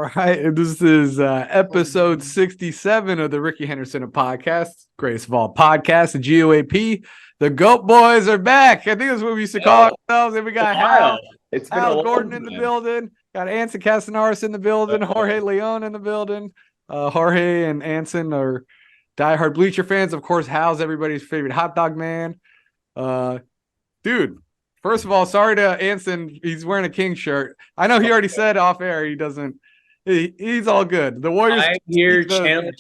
right. And this is episode 67 of the Ricky Henderson podcast, greatest of all podcasts, the GOAP. The GOAT boys are back. I think that's what we used to call ourselves. And we got Hal Gordon in the building, got Anson Castanaris in the building, Jorge Leon in the building. Jorge and Anson are diehard Bleacher fans. Of course, Hal's everybody's favorite hot dog man. Dude. First of all, sorry to Anson. He's wearing a King shirt. I know he already said off air he doesn't. He's all good. The Warriors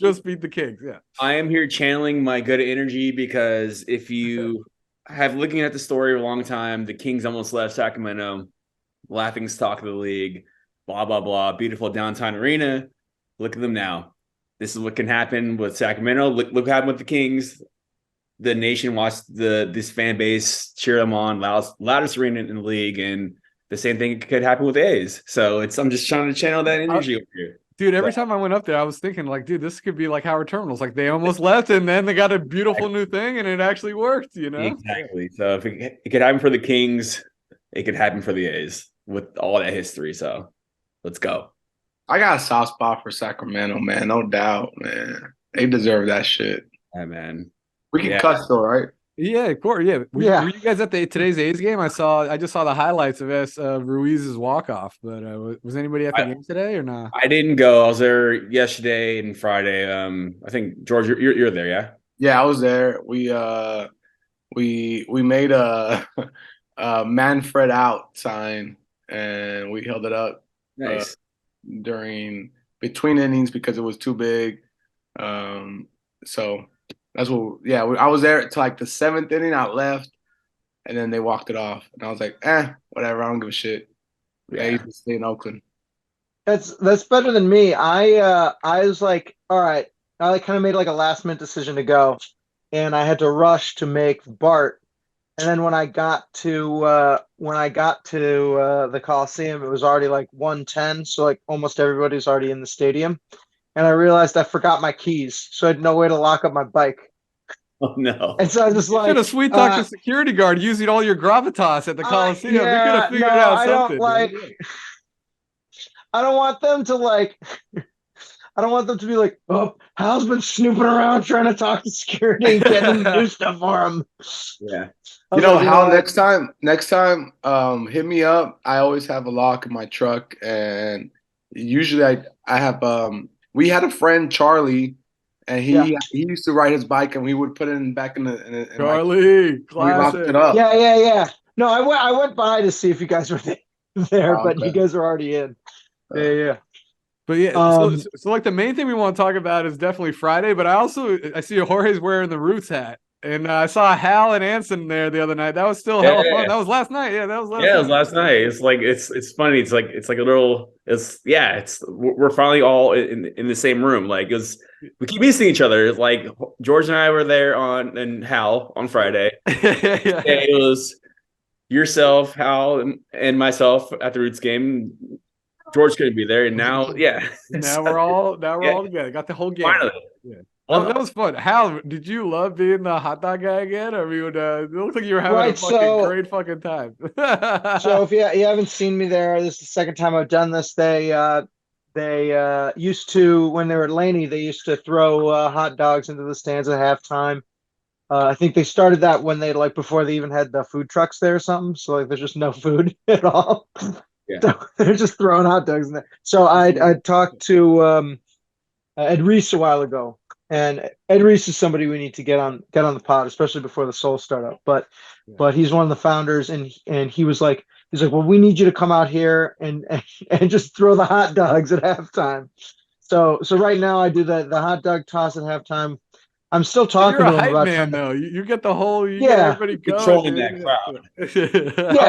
just beat the Kings. Yeah, I am here channeling my good energy because if you have looking at the story for a long time, the Kings almost left Sacramento, laughing stock of the league, blah, blah, blah, beautiful downtown arena. Look at them now. This is what can happen with Sacramento. Look what happened with the Kings. The nation watched this fan base cheer them on, loudest arena in the league, and the same thing could happen with A's. So I'm just trying to channel that energy over here. Dude, every time I went up there, I was thinking, like, dude, this could be like Howard Terminals. Like, they almost left, and then they got a beautiful new thing, and it actually worked, you know? Exactly. So if it could happen for the Kings, it could happen for the A's with all that history. So let's go. I got a soft spot for Sacramento, man. No doubt, man. They deserve that shit. Yeah, man. We can cuss though, right? Yeah, of course. Yeah. Were you guys at today's A's game? I just saw the highlights of Ruiz's walk-off, but was anybody at the game today or not? I didn't go. I was there yesterday and Friday. I think George, you're there, yeah? Yeah, I was there. We made a Manfred out sign and we held it up between innings because it was too big. So that's what. Yeah, I was there to like the 7th inning. I left, and then they walked it off, and I was like, whatever. I don't give a shit. Yeah, you can stay in Oakland. That's better than me. I was like, all right. I kind of made like a last minute decision to go, and I had to rush to make BART. And then when I got to the Coliseum, it was already like 1:10, so like almost everybody's already in the stadium. And I realized I forgot my keys, so I had no way to lock up my bike. Oh, no. And so I was just like... You could have sweet-talked the security guard using all your gravitas at the Coliseum. We could have figured out something. I don't want them to like... I don't want them to be like, oh, Hal's been snooping around trying to talk to security and get them to do stuff for him. Yeah. Hal, next time, hit me up. I always have a lock in my truck, and usually I have... we had a friend, Charlie, and he used to ride his bike, and we would put it back in the Charlie, we locked it up. Yeah. No, I went by to see if you guys were there, but you guys are already in. Yeah. But yeah, so like the main thing we want to talk about is definitely Friday. But I see Jorge's wearing the Roots hat. And I saw Hal and Anson there the other night. That was still hella fun. That was last night. Yeah, that was last night. Yeah, it was last night. It's like it's funny. It's like a little. We're finally all in the same room. Like we keep missing each other. It's like George and I were there and Hal on Friday. It was yourself, Hal, and myself at the Roots game. George couldn't be there, and now now we're all together. Got the whole game. Finally. Yeah. Well, that was fun. Hal, did you love being the hot dog guy again? I mean, it looked like you were having a great fucking time. So if you haven't seen me there, this is the second time I've done this. They used to, when they were at Laney, they used to throw hot dogs into the stands at halftime. I think they started that when they before they even had the food trucks there or something. So there's just no food at all. Yeah. So they're just throwing hot dogs in there. So I talked to Ed Reese a while ago. And Ed Reese is somebody we need to get on the pod, especially before the Soul startup. But he's one of the founders, and he was like, well, we need you to come out here and just throw the hot dogs at halftime. So right now I do the hot dog toss at halftime. I'm still talking to him about. You're a hype man, though. You get the whole. You get everybody controlling that crowd.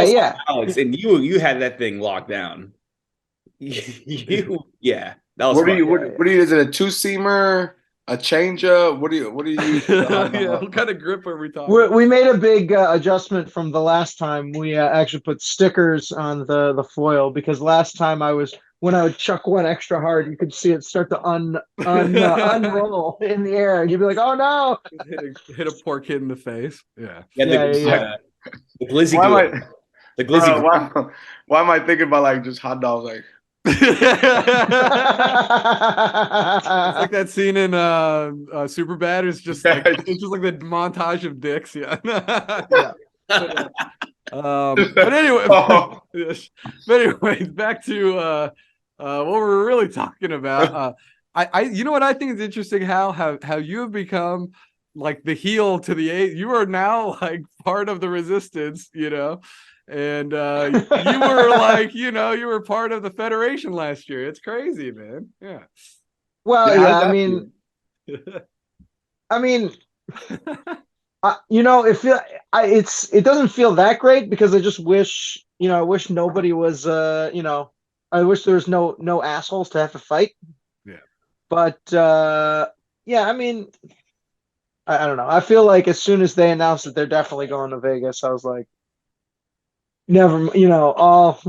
Yeah. Alex, and you had that thing locked down. That was. What do you? Is it a 2-seamer? A changeup? What do you what kind of grip are we talking? We made a big adjustment from the last time. We actually put stickers on the foil because last time when I would chuck one extra hard, you could see it start to unroll in the air, and you'd be like, "Oh no!" Hit a poor kid in the face. Yeah. The glizzy. Why am I thinking about just hot dogs? It's like that scene in Superbad. It's just like the montage of dicks. Yeah. Yeah. But anyway, Oh. but anyways, back to what we're really talking about. You know what I think is interesting, how you have become like the heel to the eight. You are now like part of the resistance, and you were like, you were part of the Federation last year. It's crazy, man. Yeah. Well, Yeah, yeah, how I did that mean, it doesn't feel that great because I just wish, I wish nobody was, I wish there was no assholes to have to fight. Yeah. But yeah, I mean, I don't know. I feel like as soon as they announced that they're definitely going to Vegas, I was like, never, all,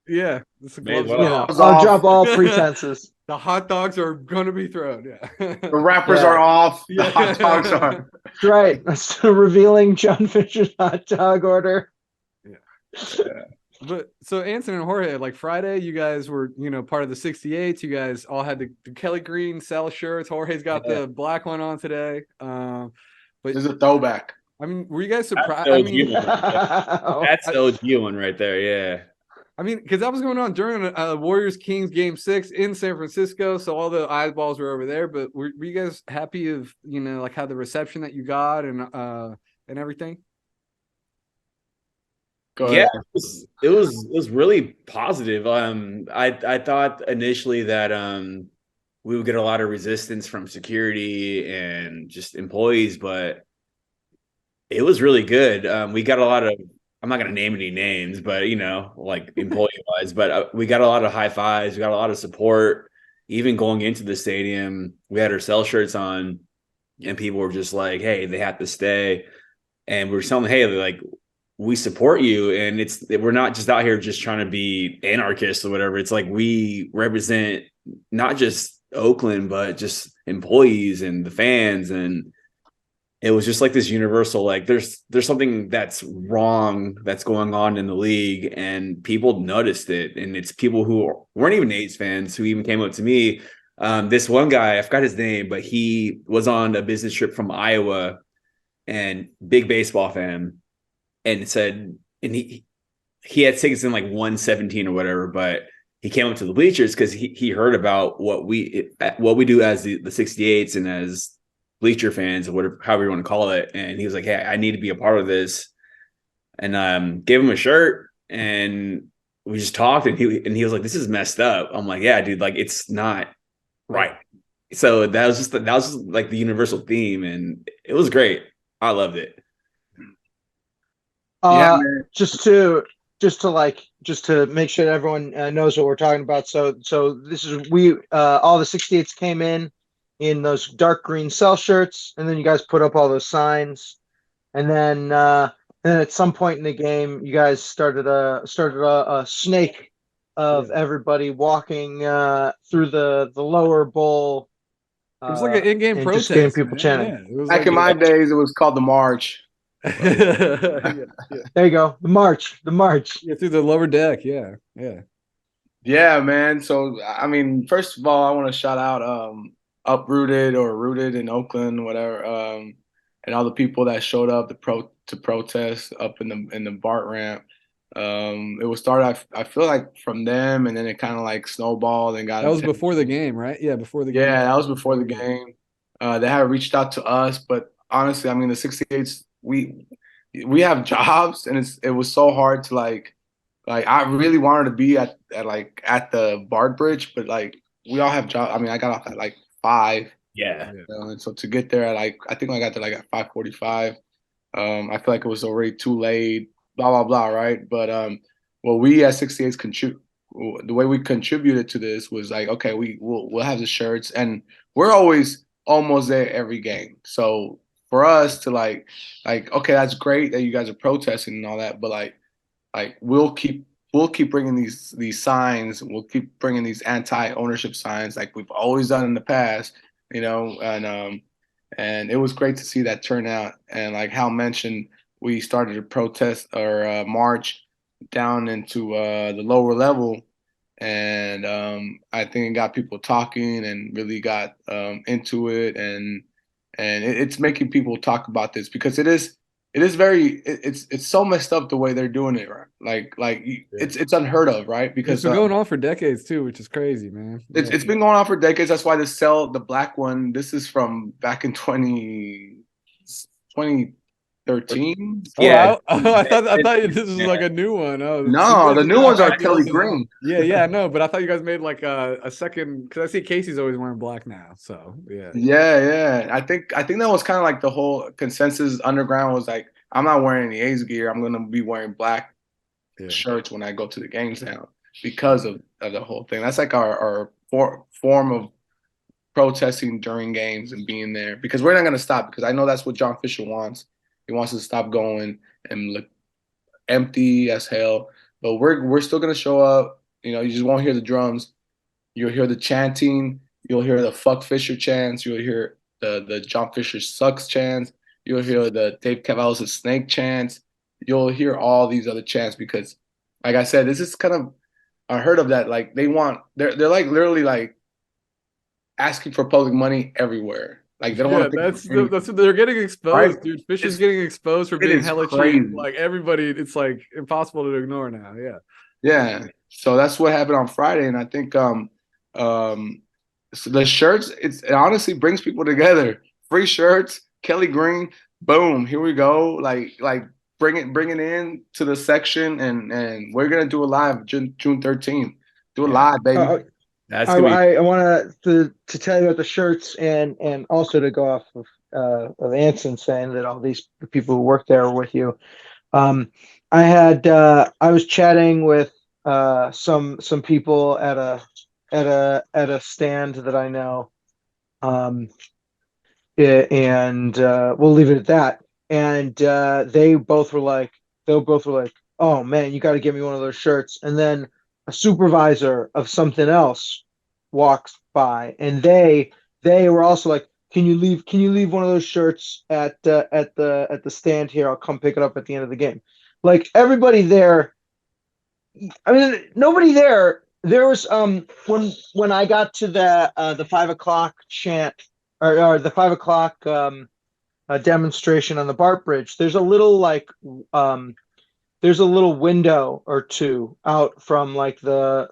Yeah. It's a May as gloves well. off. was I'll off. drop all pretenses. The hot dogs are gonna be thrown. Yeah. The rappers Yeah. are off. The Yeah. hot dogs are. That's right. That's revealing John Fisher's hot dog order. But so Anson and Jorge, like Friday, you guys were, part of the 68s. You guys all had the Kelly Green Cell shirts. Jorge's got the black one on today. But This is a throwback. I mean, were you guys That's surprised? the I OG mean, one. That's the OG one right there. Yeah. because that was going on during Warriors Kings Game 6 in San Francisco, so all the eyeballs were over there. But were you guys happy of like how the reception that you got and everything? Go Yeah, ahead. it was really positive. I thought initially that we would get a lot of resistance from security and just employees, but it was really good. We got a lot of, I'm not going to name any names, but like employee wise, but we got a lot of high fives. We got a lot of support. Even going into the stadium, we had our cell shirts on, and people were just like, "Hey, they have to stay." And we were telling them, "Hey, like, we support you, and we're not just out here just trying to be anarchists or whatever. It's like we represent not just Oakland, but just employees and the fans." And it was just like this universal, like there's something that's wrong that's going on in the league, and people noticed it. And it's people who weren't even A's fans who even came up to me. This one guy, I forgot his name, but he was on a business trip from Iowa and big baseball fan, and said, and he had tickets in like 117 or whatever, but he came up to the bleachers because he heard about what we do as the 68s and as bleacher fans or whatever, however you want to call it. And he was like, "Hey, I need to be a part of this." And gave him a shirt, and we just talked, and he was like, "This is messed up." I'm like, "Yeah, dude, like it's not right." So that was just like the universal theme, and it was great. I loved it. Yeah, man. Just to make sure that everyone knows what we're talking about. So this is all the 68s came in those dark green cell shirts, and then you guys put up all those signs, and then at some point in the game, you guys started a snake of everybody walking through the lower bowl. It was like an in-game and protest. just getting people Man. chanting. Yeah, it was Back like in my days, it was called the March. yeah, There you go. The march. yeah, through the lower deck. Yeah. Yeah, man. So I mean, first of all, I want to shout out Uprooted or Rooted in Oakland, whatever, and all the people that showed up to protest up in the BART ramp. It was started, I feel like, from them, and then it kind of like snowballed and got That was intense. before the game, right? Yeah, before the game. Yeah, that was before the game. They had reached out to us, but honestly, I mean, the 68s, we have jobs, and it was so hard to like I really wanted to be at the BART bridge, but like we all have jobs. I mean, I got off at like 5, Yeah. and so to get there at like I think I got there like at 5:45. I feel like it was already too late. Blah blah blah, right? But well, we at 68s the way we contributed to this was like, okay, we'll have the shirts, and we're always almost there every game. So for us to like okay, that's great that you guys are protesting and all that, but like we'll keep bringing these signs. We'll keep bringing these anti-ownership signs like we've always done in the past, and it was great to see that turnout. And like Hal mentioned, we started a protest or march down into the lower level, and I think it got people talking and really got into it, and it's making people talk about this because it's so messed up the way they're doing it, right? It's unheard of, right? It's Because been going on for decades too, which is crazy, man. it's been going on for decades. That's why the black one. This is from back in 2013. Yeah. I thought this was like a new one. Oh, so you No, guys the did new not ones are have the Kelly old design. Green. Yeah, I know, but I thought you guys made like a second because I see Casey's always wearing black now. So yeah. Yeah. I think that was kind of like the whole consensus underground was like, I'm not wearing any A's gear. I'm gonna be wearing black Yeah. shirts when I go to the games now because of the whole thing. That's like our form of protesting during games and being there because we're not gonna stop because I know that's what John Fisher wants. He wants us to stop going and look empty as hell. But we're still gonna show up. You just won't hear the drums. You'll hear the chanting. You'll hear the fuck Fisher chants. You'll hear the John Fisher sucks chants. You'll hear the Dave Cavallos' snake chants. You'll hear all these other chants because, like I said, this is kind of unheard of that. Like they're like literally like asking for public money everywhere. Like they don't Yeah, want to pay that's for anything, that's what they're getting exposed, right? dude. Fisher's It's getting exposed for it being is hella cheap. crazy. Like everybody, it's like impossible to ignore now. Yeah. Yeah. So that's what happened on Friday, and I think um so the shirts it honestly brings people together. Free shirts, Kelly Green, boom, here we go. Like bring it in to the section, and we're gonna do it live June 13th. Do it Yeah. live, baby. That's gonna be I want to tell you about the shirts and also to go off of Anson saying that all these people who work there are with you. I was chatting with some people at a stand that I know, um, and we'll leave it at that. And they both were like, "Oh man, you got to get me one of those shirts." And then a supervisor of something else walks by, and they were also like, Can you leave one of those shirts at the stand here? I'll come pick it up at the end of the game." Like everybody there, I mean, nobody there. There was when I got to the 5 o'clock chant or the 5 o'clock demonstration on the BART bridge. Um there's a little window or two out from like the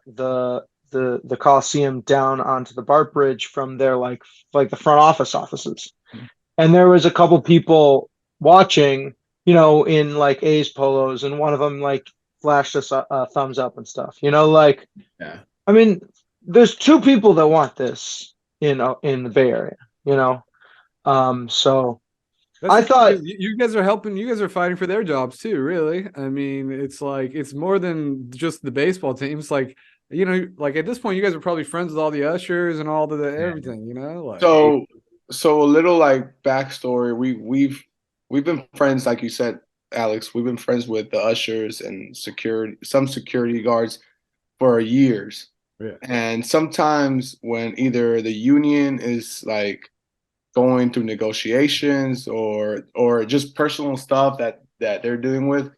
Coliseum down onto the BART bridge from their like the front offices. And there was a couple people watching, in like A's polos, and one of them like flashed us a thumbs up and stuff. Like yeah. I mean, there's two people that want this, in the Bay Area. So That's I the thing, thought, 'cause you guys are helping. You guys are fighting for their jobs too. Really, I mean, it's like it's more than just the baseball teams. Like like at this point, you guys are probably friends with all the ushers and all the everything. Like So a little like backstory. We've been friends, like you said, Alex. We've been friends with the ushers and some security guards for years. yeah, And sometimes when either the union is like going through negotiations or just personal stuff that they're dealing with,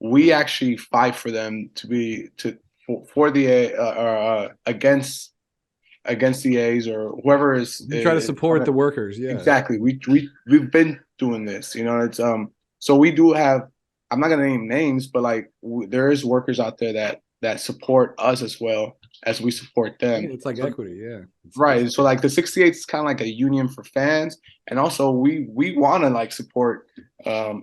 we actually fight for them to be to for the against the A's or whoever you try to is support the workers. Yeah, exactly. We've been doing this. It's so we do have. I'm not gonna name names, but like there is workers out there that support us as well as we support them. it's like So equity. Yeah, right. So like the 68 is kind of like a union for fans, and also we want to like support the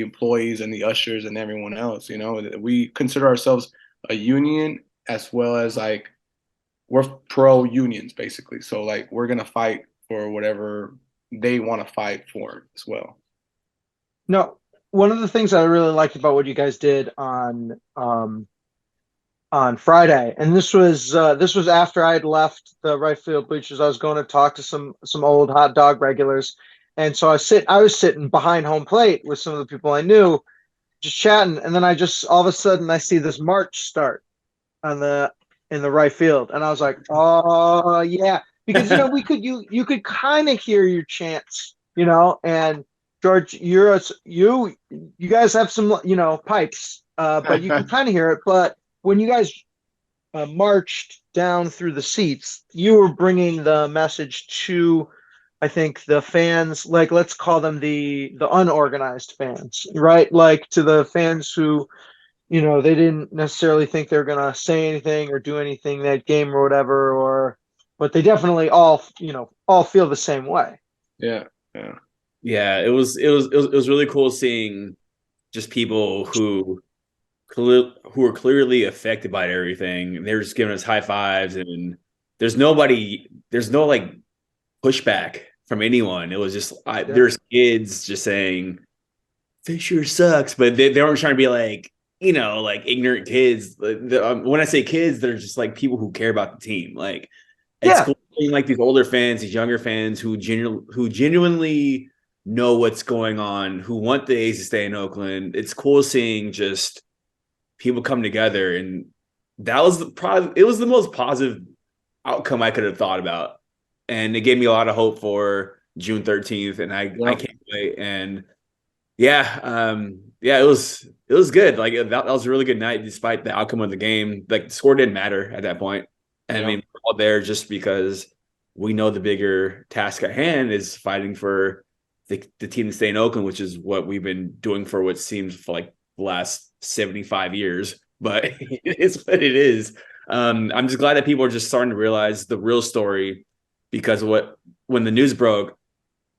employees and the ushers and everyone else. We consider ourselves a union as well as like we're pro unions basically. So like we're gonna fight for whatever they want to fight for as well. no, one of the things I really liked about what you guys did on Friday, and this was after I had left the right field bleachers. I was going to talk to some old hot dog regulars, and so I was sitting behind home plate with some of the people I knew, just chatting, and then I just all of a sudden I see this march start in the right field, and I was like, oh yeah, because you could kind of hear your chants, and George, you guys have some pipes, but you can kind of hear it, but when you guys marched down through the seats, you were bringing the message to, I think, the fans, like let's call them the unorganized fans, right? Like to the fans who, they didn't necessarily think they're gonna say anything or do anything that game or whatever, but they definitely all feel the same way. Yeah, yeah. Yeah, it was really cool seeing just people who were clearly affected by everything. They were just giving us high fives, and there's no like pushback from anyone. It was just there's kids just saying Fisher sucks, but they weren't trying to be like like ignorant kids. When I say kids, they're just like people who care about the team. Like it's cool seeing like these older fans, these younger fans who genuinely know what's going on, who want the A's to stay in Oakland. It's cool seeing just people come together, and that was it was the most positive outcome I could have thought about, and it gave me a lot of hope for June 13th, and I can't wait. And yeah, it was good. Like that was a really good night, despite the outcome of the game. Like the score didn't matter at that point. And I mean, we're all there just because we know the bigger task at hand is fighting for the team to stay in Oakland, which is what we've been doing for what seems for like the last 75 years. But it's what it is. I'm just glad that people are just starting to realize the real story, because when the news broke,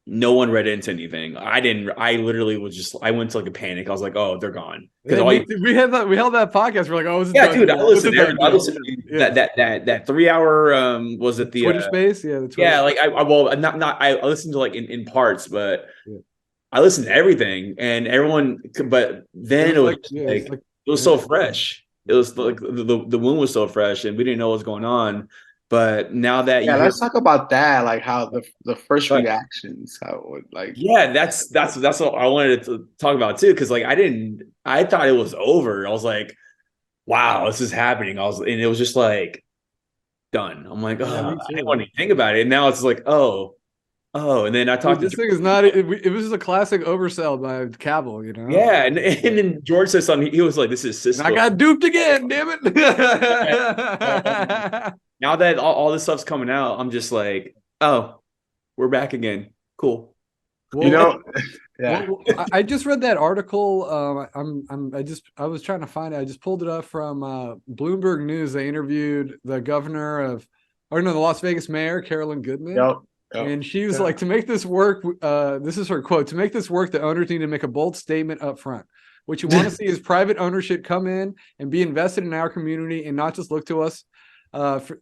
no one read into anything. I didn't. I literally I went to like a panic. I was like, "Oh, they're gone." Because we held that podcast. We're like, "Oh, dude, I listened to that 3 hour. Was it the Twitter space? Yeah, the Twitter. Yeah, like I listened to like in parts, but I listened to everything and everyone. But then it was so fresh. It was like the wound was so fresh, and we didn't know what was going on. But now that let's talk about that, like how the first reactions, how it would like. Yeah, that's what I wanted to talk about too, because like I thought it was over. I was like, wow, this is happening. And it was just like done. I'm like, oh, I didn't want to think about it. And now it's like, oh, and then I talked. This thing is not. It was just a classic oversell by Cavill, Yeah, and then George said something. He was like, "This is Cisco." I got duped again. Damn it! Now that all this stuff's coming out, I'm just like, oh, we're back again. Cool. Well, I just read that article. I was trying to find it. I just pulled it up from Bloomberg News. They interviewed the governor the Las Vegas mayor, Carolyn Goodman. Yep. And she was like, to make this work, this is her quote, to make this work, the owners need to make a bold statement up front. What you want to see is private ownership come in and be invested in our community, and not just look to us,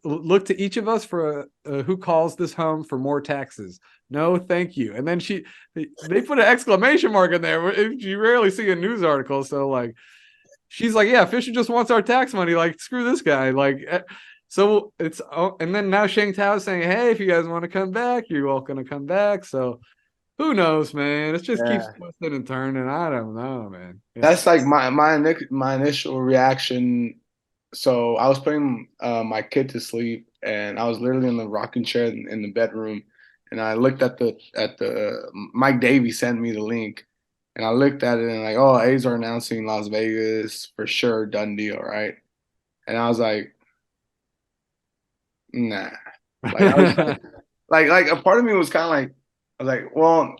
look to each of us for who calls this home for more taxes. No, thank you. And then they put an exclamation mark in there. You rarely see a news article. So like, she's like, yeah, Fisher just wants our tax money. Like, screw this guy. Like, so and then now Sheng Tao is saying, hey, if you guys want to come back, you're all going to come back. So who knows, man? It just keeps twisting and turning. I don't know, man. That's like my initial reaction. So I was putting my kid to sleep, and I was literally in the rocking chair in the bedroom, and I looked at the Mike Davey sent me the link, and I looked at it and like, oh, A's are announcing Las Vegas for sure, done deal, right? And I was like, nah. Like a part of me was kind of like, I was like, well,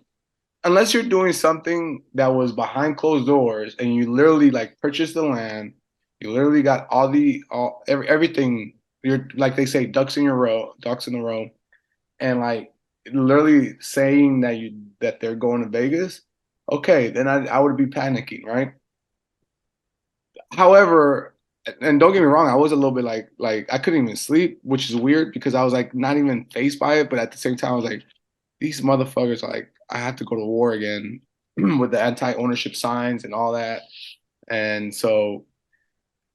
unless you're doing something that was behind closed doors and you literally like purchased the land, you literally got everything. You're like they say, ducks in a row, and like literally saying that they're going to Vegas. Okay, then I would be panicking, right? However, and don't get me wrong, I was a little bit like I couldn't even sleep, which is weird because I was like not even fazed by it, but at the same time I was like, these motherfuckers are like, I have to go to war again with the anti-ownership signs and all that. And so,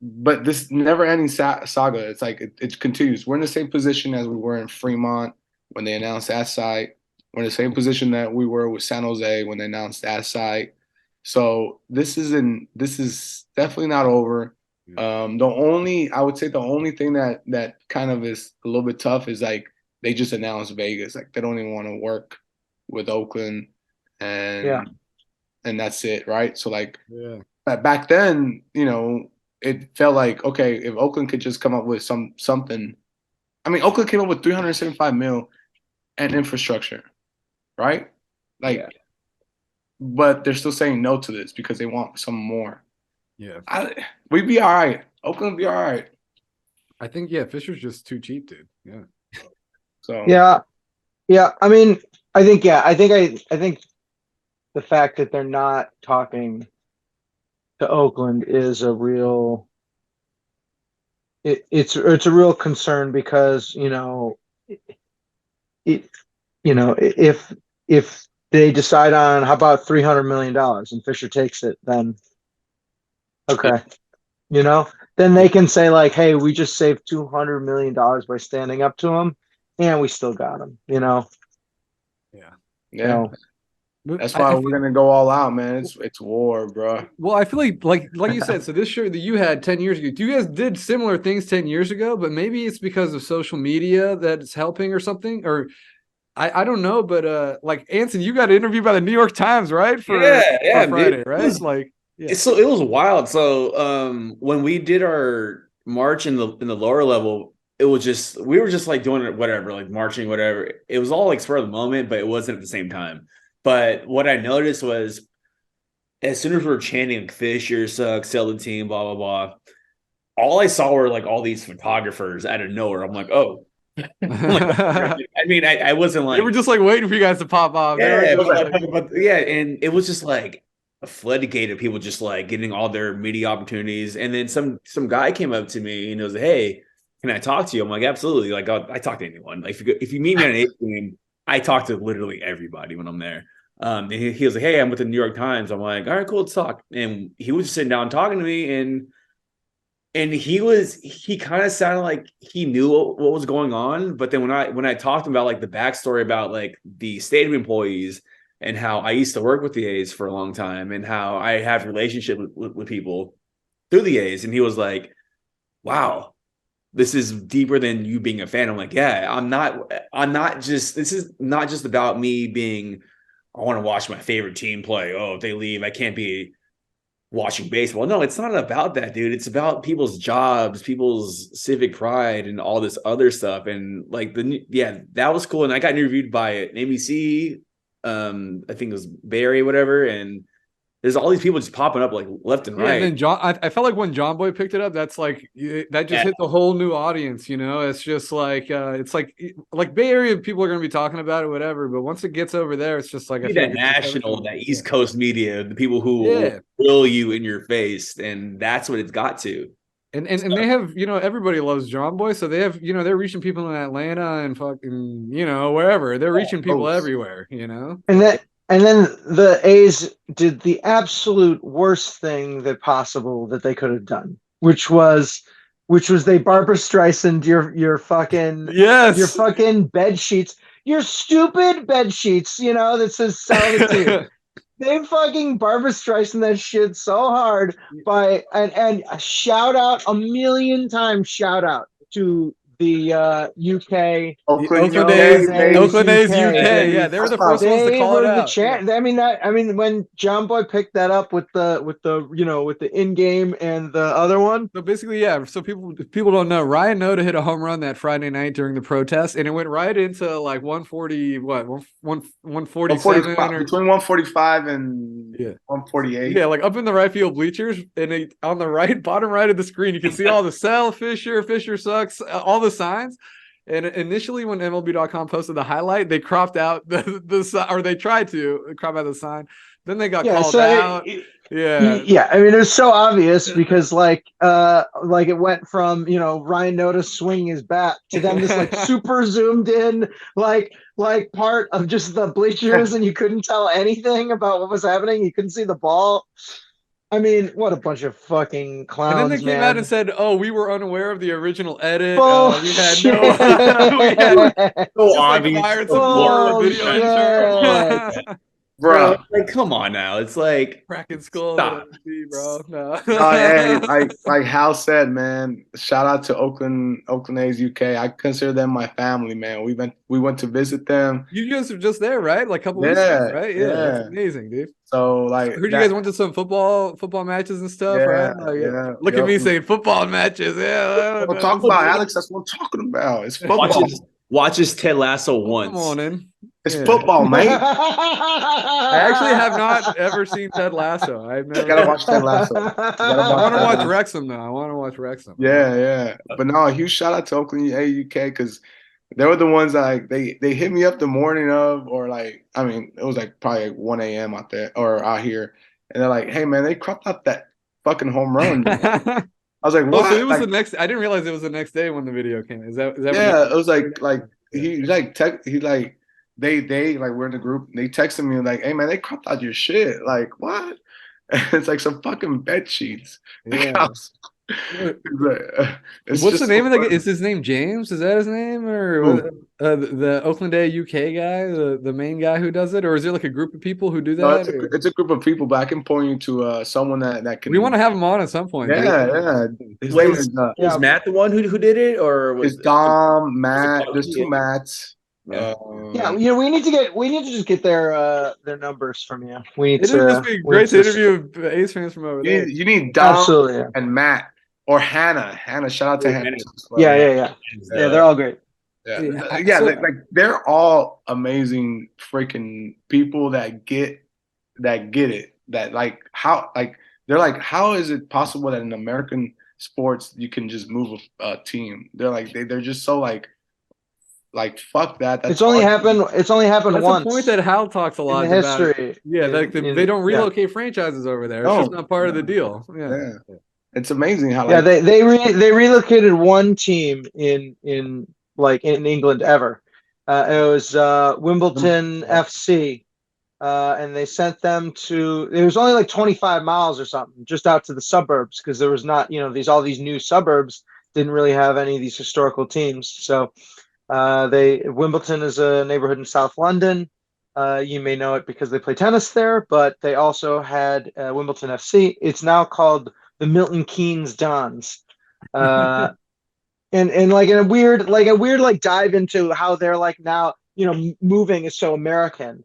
but this never-ending saga, it's like it continues. We're in the same position as we were in Fremont when they announced that site. We're in the same position that we were with San Jose when they announced that site. So this is definitely not over. I would say the only thing that kind of is a little bit tough is like they just announced Vegas. Like they don't even want to work with Oakland, and that's it, right? So like back then, it felt like, okay, if Oakland could just come up with something. I mean, Oakland came up with $375 million and infrastructure, right? Like, Yeah. but they're still saying no to this because they want some more. Yeah. We'd be all right. Oakland would be all right. I think Fisher's just too cheap, dude. Yeah. So Yeah. I mean, I think the fact that they're not talking to Oakland is a real it's a real concern because if they decide on how about $300 million and Fisher takes it, then okay, then they can say like, hey, we just saved $200 million by standing up to him, and we still got him. Yeah. yeah. So, That's why we're gonna go all out, man. It's war, bro. Well, I feel like you said, so this shirt that you had 10 years ago, you guys did similar things 10 years ago, but maybe it's because of social media that's helping or something, or I don't know, but like Anson, you got interviewed by the New York Times, right? For Friday, dude. right? So it was wild. So when we did our march in the lower level, we were just like doing it, whatever, like marching, whatever. It was all like spur of the moment, but it wasn't at the same time. But what I noticed was as soon as we were chanting like, Fisher sucks, sell the team, blah, blah, blah, all I saw were like all these photographers out of nowhere. I'm like, oh. I mean, I wasn't like they were just like waiting for you guys to pop off. Yeah, and it was just like a floodgate of people just like getting all their media opportunities. And then some guy came up to me and was like, hey, can I talk to you? I'm like, absolutely. Like I talk to anyone. Like if you meet me on an 8 game, I talk to literally everybody when I'm there. And he was like, hey, I'm with the New York Times. I'm like, all right, cool, let's talk. And he was just sitting down talking to me, and he kind of sounded like he knew what was going on. But then when I talked about like the backstory about like the stadium employees and how I used to work with the A's for a long time and how I have relationship with people through the A's, and he was like, wow, this is deeper than you being a fan. I'm like, yeah, this is not just about me being, I want to watch my favorite team play. Oh, if they leave, I can't be watching baseball. No, it's not about that, dude. It's about people's jobs, people's civic pride, and all this other stuff. And like that was cool. And I got interviewed by an ABC, I think it was Barry, whatever, and there's all these people just popping up like left and right. And then I felt like when John Boy picked it up, that's like that just hit the whole new audience. It's just like it's like Bay Area people are going to be talking about it, whatever. But once it gets over there, it's just like that national, that East Coast media, the people who will grill you in your face, and that's what it's got to. And they have, everybody loves John Boy, so they have, they're reaching people in Atlanta and fucking, wherever. They're reaching people everywhere, And then the A's did the absolute worst thing possible that they could have done, which was they Barbara Streisand your fucking your fucking bed sheets, your stupid bed sheets, that says sell the team. They fucking Barbara Streisand that shit so hard and shout out a million times to the UK Oakland A's UK. Yeah, they were the first ones to call it out. I mean, when John Boy picked that up with the in game and the other one. So basically, yeah. So people don't know. Ryan Noda hit a home run that Friday night during the protest, and it went right into like 140, 147 between 145 and 148. Yeah, like up in the right field bleachers, and on the bottom right of the screen, you can see all the sell Fisher sucks, all the signs. And initially when MLB.com posted the highlight, they cropped out the or they tried to crop out the sign. Then they got called out. I mean, it was so obvious because like it went from Ryan Noda swinging his bat to them just like super zoomed in like part of just the bleachers, and you couldn't tell anything about what was happening. You couldn't see the ball. I mean, what a bunch of fucking clowns! And then they came out and said, "Oh, we were unaware of the original edit. We had no, no obvious video intro." bro. Like, come on now. It's like Cracking skull, Stop. bro. No. Hey, like Hal said, man. Shout out to Oakland A's UK. I consider them my family, man. We went to visit them. You guys were just there, right? Like a couple weeks Yeah, ago, right? Yeah, that's yeah. amazing, dude. So I like heard you guys went to some football matches and stuff, yeah, right? Like, yeah. look at me saying football matches. Yeah, We'll talk about Alex. That's what I'm talking about. It's football. watch his Ted Lasso Come once. on in. It's Yeah. football, mate. I actually have not ever seen Ted Lasso. I've never. You gotta watch Ted Lasso. You gotta I want to Ted watch Lasso. Wrexham though. I want to watch Wrexham. Yeah, yeah. But no, a huge shout out to Oakland AUK because they were the ones that like they hit me up the morning of, or like I mean it was like probably like 1 a.m. out there or out here, and they're like, hey man, they cropped out that fucking home run. I was like, Oh, what? so it was Like, the next. I didn't realize it was the next day when the video came. Is that? yeah, it was like he like he like they like we're in the group. They texted me like, hey man, they cropped out your shit. Like what? It's like some fucking bed sheets. Yeah. It's What's just the name so of the? funny. Is his name James? Is that his name, or Who? the Oakland Day UK guy, the main guy who does it, or is there like a group of people who do No, that? Or? it's a group of people, but I can point you to someone that We want can. to have him on at some point, dude. Yeah, yeah. His name Was, is was Matt the one who did it, or was is Dom, Matt. was There's it- two Matts. Yeah. Yeah, Um, we need to just get their numbers from you. We need It'd just to be we need great to to interview A's fans from over there. you need Dom absolutely. Yeah. and Matt or Hannah. Hannah, shout out to Oh, Hannah. Hannah. as well. Yeah, they're all great. Yeah, Yeah, yeah. so- Like they're all amazing freaking people that get it. That like how like they're like how is it possible that in American sports you can just move a team? They're like they're just so like fuck that. That's It's only hard. happened. It's only happened That's once a point that Hal talks a in lot the about. history. Yeah, like they don't Yeah. relocate franchises over there. It's just No, not part of the no. deal. Yeah. Yeah, it's amazing how Yeah, like they relocated one team in like in England ever. It was Wimbledon FC, and they sent them to. It was only like 25 miles or something, just out to the suburbs, because there was not all these new suburbs didn't really have any of these historical teams. So Wimbledon is a neighborhood in South London. You may know it because they play tennis there, but they also had Wimbledon FC. It's now called the Milton Keynes Dons. And like a weird like dive into how they're like now, moving is so American.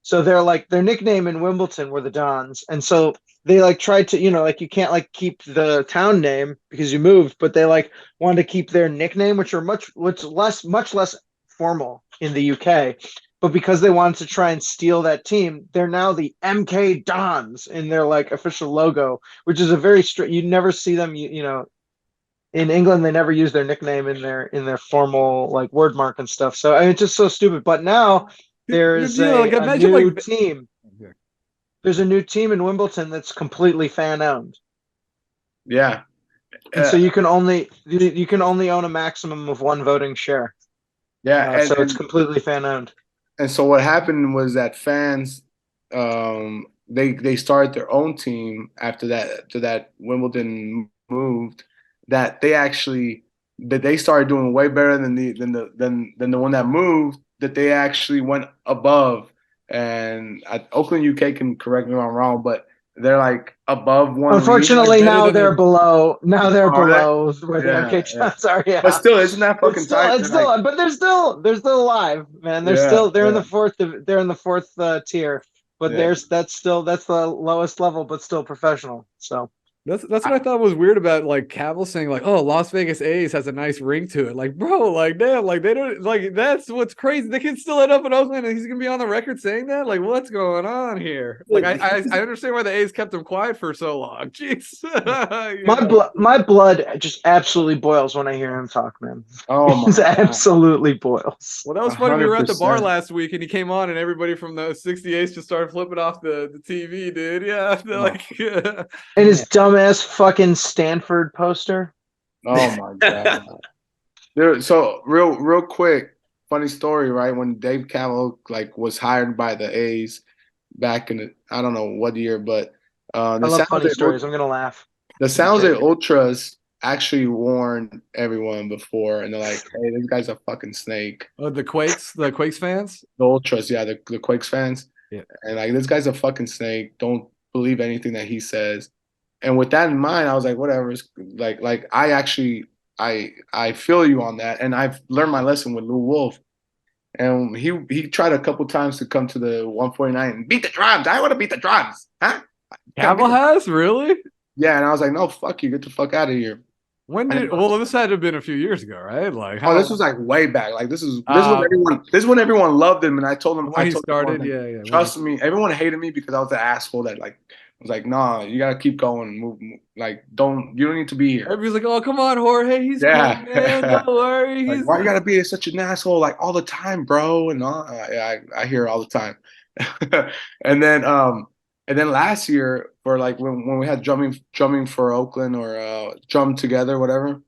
So they're like their nickname in Wimbledon were the Dons. And so they like tried to, like you can't like keep the town name because you moved, but they like wanted to keep their nickname, which are much less formal in the UK. But because they wanted to try and steal that team, they're now the MK Dons in their like official logo, which is a very strict. You never see them, in England. They never use their nickname in their formal like word mark and stuff. So I mean, it's just so stupid. But now there's Like, a imagine, new like- team. There's a new team in Wimbledon that's completely fan owned. yeah. And so you can only own a maximum of one voting share. Yeah, So it's completely fan owned. and so what happened was that fans they started their own team after that Wimbledon moved that they started doing way better than the one that moved, that they actually went above. And Oakland UK can correct me if I'm wrong, but they're like above one league. Unfortunately, Like, better now than they're the- below. Now they're Are they? below where the Yeah, MK Dons are. Yeah, But still, isn't that fucking tight? It's still, but they're still alive, man. They're in the fourth. They're in the fourth tier, but Yeah. that's the lowest level, but still professional. So That's what I thought was weird about like Cavill saying like, "Oh, Las Vegas A's has a nice ring to it." Like, bro, like damn, like they don't like that's what's crazy. The kid still end up in Oakland, and he's gonna be on the record saying that. Like, what's going on here? Like, I understand why the A's kept him quiet for so long. Jeez, my blood just absolutely boils when I hear him talk, man. Oh my It God. absolutely boils. Well, that was funny. We were at the bar 100%. last week, and he came on, and everybody from the 68s just started flipping off the TV, dude. Yeah, they're like, And his dumbass fucking Stanford poster. Oh my God. Dude, so real quick, funny story, right? When Dave Cavill like was hired by the A's back in I don't know what year, but I love funny stories. I'm gonna laugh. The San Jose Ultras actually warned everyone before, and they're like, "Hey, this guy's a fucking snake." the Quakes fans. The Ultras, yeah, the Quakes fans. Yeah. And like this guy's a fucking snake. Don't believe anything that he says. And with that in mind, I was like, whatever. Like I actually I feel you on that, and I've learned my lesson with Lou Wolf. And he tried a couple times to come to the 149 and beat the drums. I want to beat the drums, huh? Cavill has really? Yeah, and I was like, no, fuck you, get the fuck out of here. When did? Well, this had to have been a few years ago, right? Like, Oh, how? this was like way back. Like this is when everyone loved him, and I told him when he told started, everyone, yeah. trust me. Everyone hated me because I was the asshole that like was like, nah, you gotta keep going, move. Like, you don't need to be here. Everybody's like, "Oh, come on, Jorge, he's cool, Yeah. man. Don't worry, Like, he's." why you gotta be such an asshole like all the time, bro? And all, I hear it all the time. And then last year for like when we had drumming for Oakland or drum together, whatever.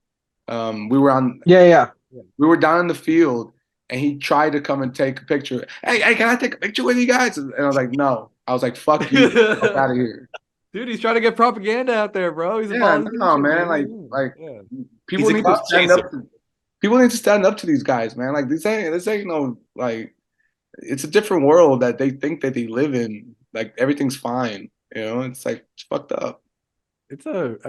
We were on Yeah. we were down in the field and he tried to come and take a picture. Hey, can I take a picture with you guys? And I was like, no. I was like, fuck you, fuck out of here. Dude, he's trying to get propaganda out there, bro. He's a Yeah, politician, no, man. Like yeah. people He's a need to clout stand up. chaser. People need to stand up to these guys, man. Like this ain't no like. It's a different world that they think that they live in. Like everything's fine, It's like it's fucked up. I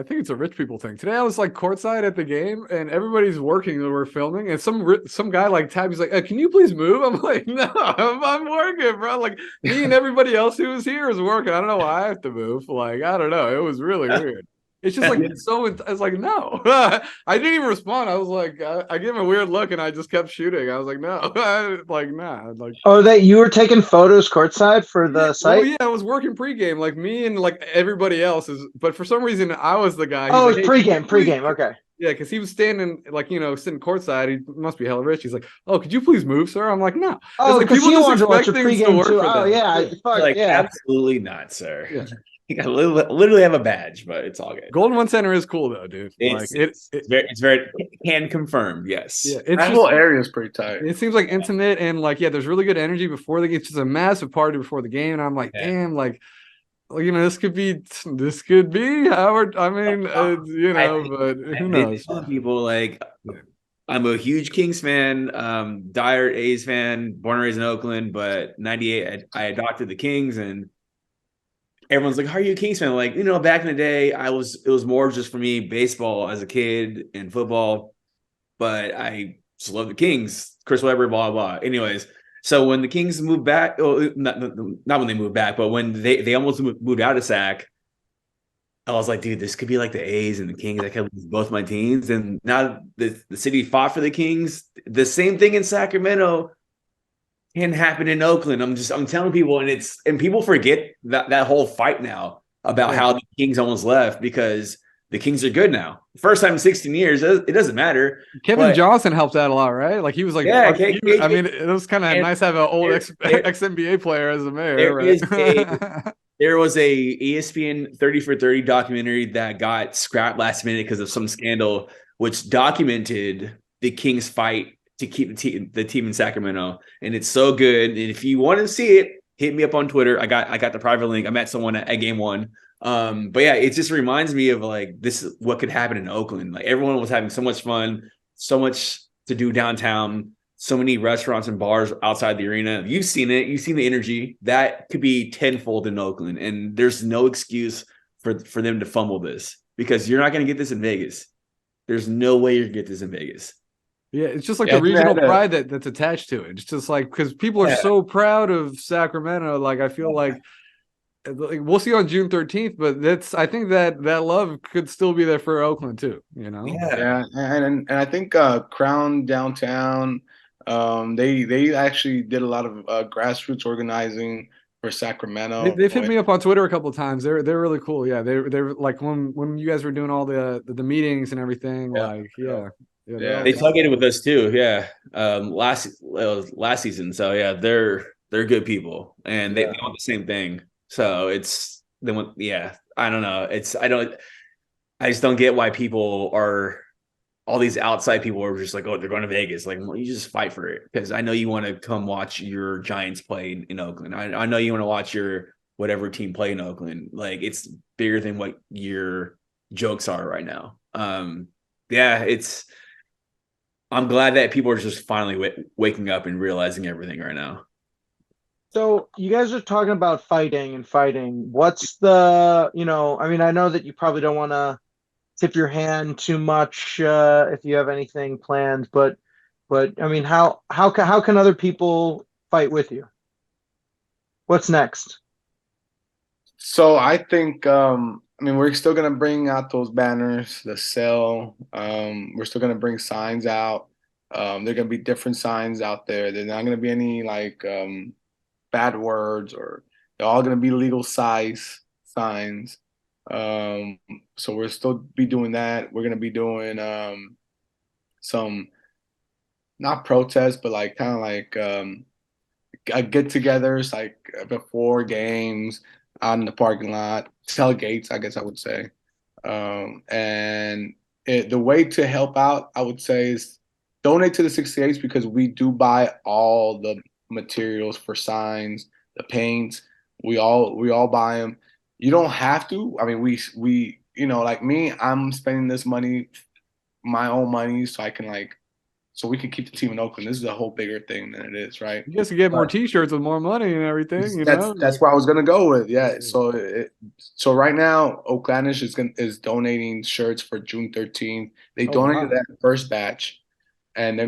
think it's a rich people thing. Today I was like courtside at the game, and everybody's working and we're filming, and some guy like tapped. He's like, "Can you please move?" I'm like, "No, I'm working, bro." Like me and everybody else who was here is working. I don't know why I have to move. Like I don't know. It was really weird. It's just like I was like, no. I didn't even respond. I was like, I gave him a weird look, and I just kept shooting. I was like, no, like nah, like. Oh, that you were taking photos courtside for the Well, site? yeah, I was working pregame, like me and like everybody else is. But for some reason, I was the guy. He's Oh, like, it's hey, pregame. Okay. yeah, because he was standing like sitting courtside. He must be hella rich. He's like, "Oh, could you please move, sir?" I'm like, "No." It's Oh, like because people he just wanted to watch expect a things to pregame work too. for Oh them. yeah, fuck Like, yeah. absolutely not, sir. Yeah. I literally have a badge, but it's all good. Golden One Center is cool though, dude. Like It's very can confirm. Yes. yeah, it's That just whole area is pretty tight. it seems like intimate and like there's really good energy before the game. It's just a massive party before the game, and I'm like, Yeah. damn, like this could be Howard. I mean, but who knows? Tell people like I'm a huge Kings fan, dire A's fan, born and raised in Oakland, but '98 I adopted the Kings, and everyone's like, "How are you a Kings fan?" Like, back in the day, it was more just for me baseball as a kid and football, but I just love the Kings, Chris Webber, blah blah. Anyways, so when the Kings moved back, not when they moved back, but when they almost moved out of Sac, I was like, dude, this could be like the A's and the Kings. I could lose both my teams. And now the city fought for the Kings. The same thing in Sacramento can happen in Oakland. I'm telling people, and people forget that whole fight now about how the Kings almost left because the Kings are good now. First time in 16 years, it doesn't matter. Kevin Johnson helped out a lot, right? Like he was like, yeah. I mean, it was kind of nice to have an old ex NBA player as the mayor. There was a ESPN 30 for 30 documentary that got scrapped last minute because of some scandal, which documented the Kings fight to keep the team in Sacramento, and it's so good. And if you want to see it, hit me up on Twitter. I got the private link. I met someone at game one. But yeah, it just reminds me of like this is what could happen in Oakland. Like everyone was having so much fun, so much to do downtown, so many restaurants and bars outside the arena. You've seen it. You've seen the energy. That could be tenfold in Oakland, and there's no excuse for them to fumble this because you're not going to get this in Vegas. There's no way you're going to get this in Vegas. Yeah, it's just like the regional pride that's attached to it. It's just like because people are so proud of Sacramento. Like I feel like we'll see on June 13th, but I think that love could still be there for Oakland too. Yeah, and I think Crown Downtown, they actually did a lot of grassroots organizing for Sacramento. They've hit me up on Twitter a couple of times. They're really cool. Yeah, they're like when you guys were doing all the meetings and everything. Yeah, they tailgated with us too. Yeah, last season. So yeah, they're good people, and they want the same thing. So it's they want. Yeah, I don't know. I just don't get why people are. All these outside people are just like, oh, they're going to Vegas. Like, well, you just fight for it because I know you want to come watch your Giants play in Oakland. I know you want to watch your whatever team play in Oakland. Like, it's bigger than what your jokes are right now. Yeah, I'm glad that people are just finally waking up and realizing everything right now. So you guys are talking about fighting and fighting. What's the, I mean, I know that you probably don't want to tip your hand too much if you have anything planned, but I mean, how can other people fight with you? What's next? So I think I mean we're still gonna bring out those banners, the sale. We're still gonna bring signs out. There are gonna be different signs out there. There's not gonna be any like bad words, or they're all gonna be legal size signs. Um, so we'll still be doing that. We're gonna be doing some not protests, but like kind of like get-togethers like before games out in the parking lot, tailgates, I guess I would say. And the way to help out, I would say, is donate to the 68s because we do buy all the materials for signs, the paints. We all buy them. You don't have to. I mean, like me, I'm spending this money, my own money, so I can like so we can keep the team in Oakland. This is a whole bigger thing than it is, right? You guys can get more But T-shirts with more money and everything, you that's know? that's where I was gonna go with. Yeah. So right now, Oaklandish is donating shirts for June 13th. They Oh donated wow. that first batch, and they're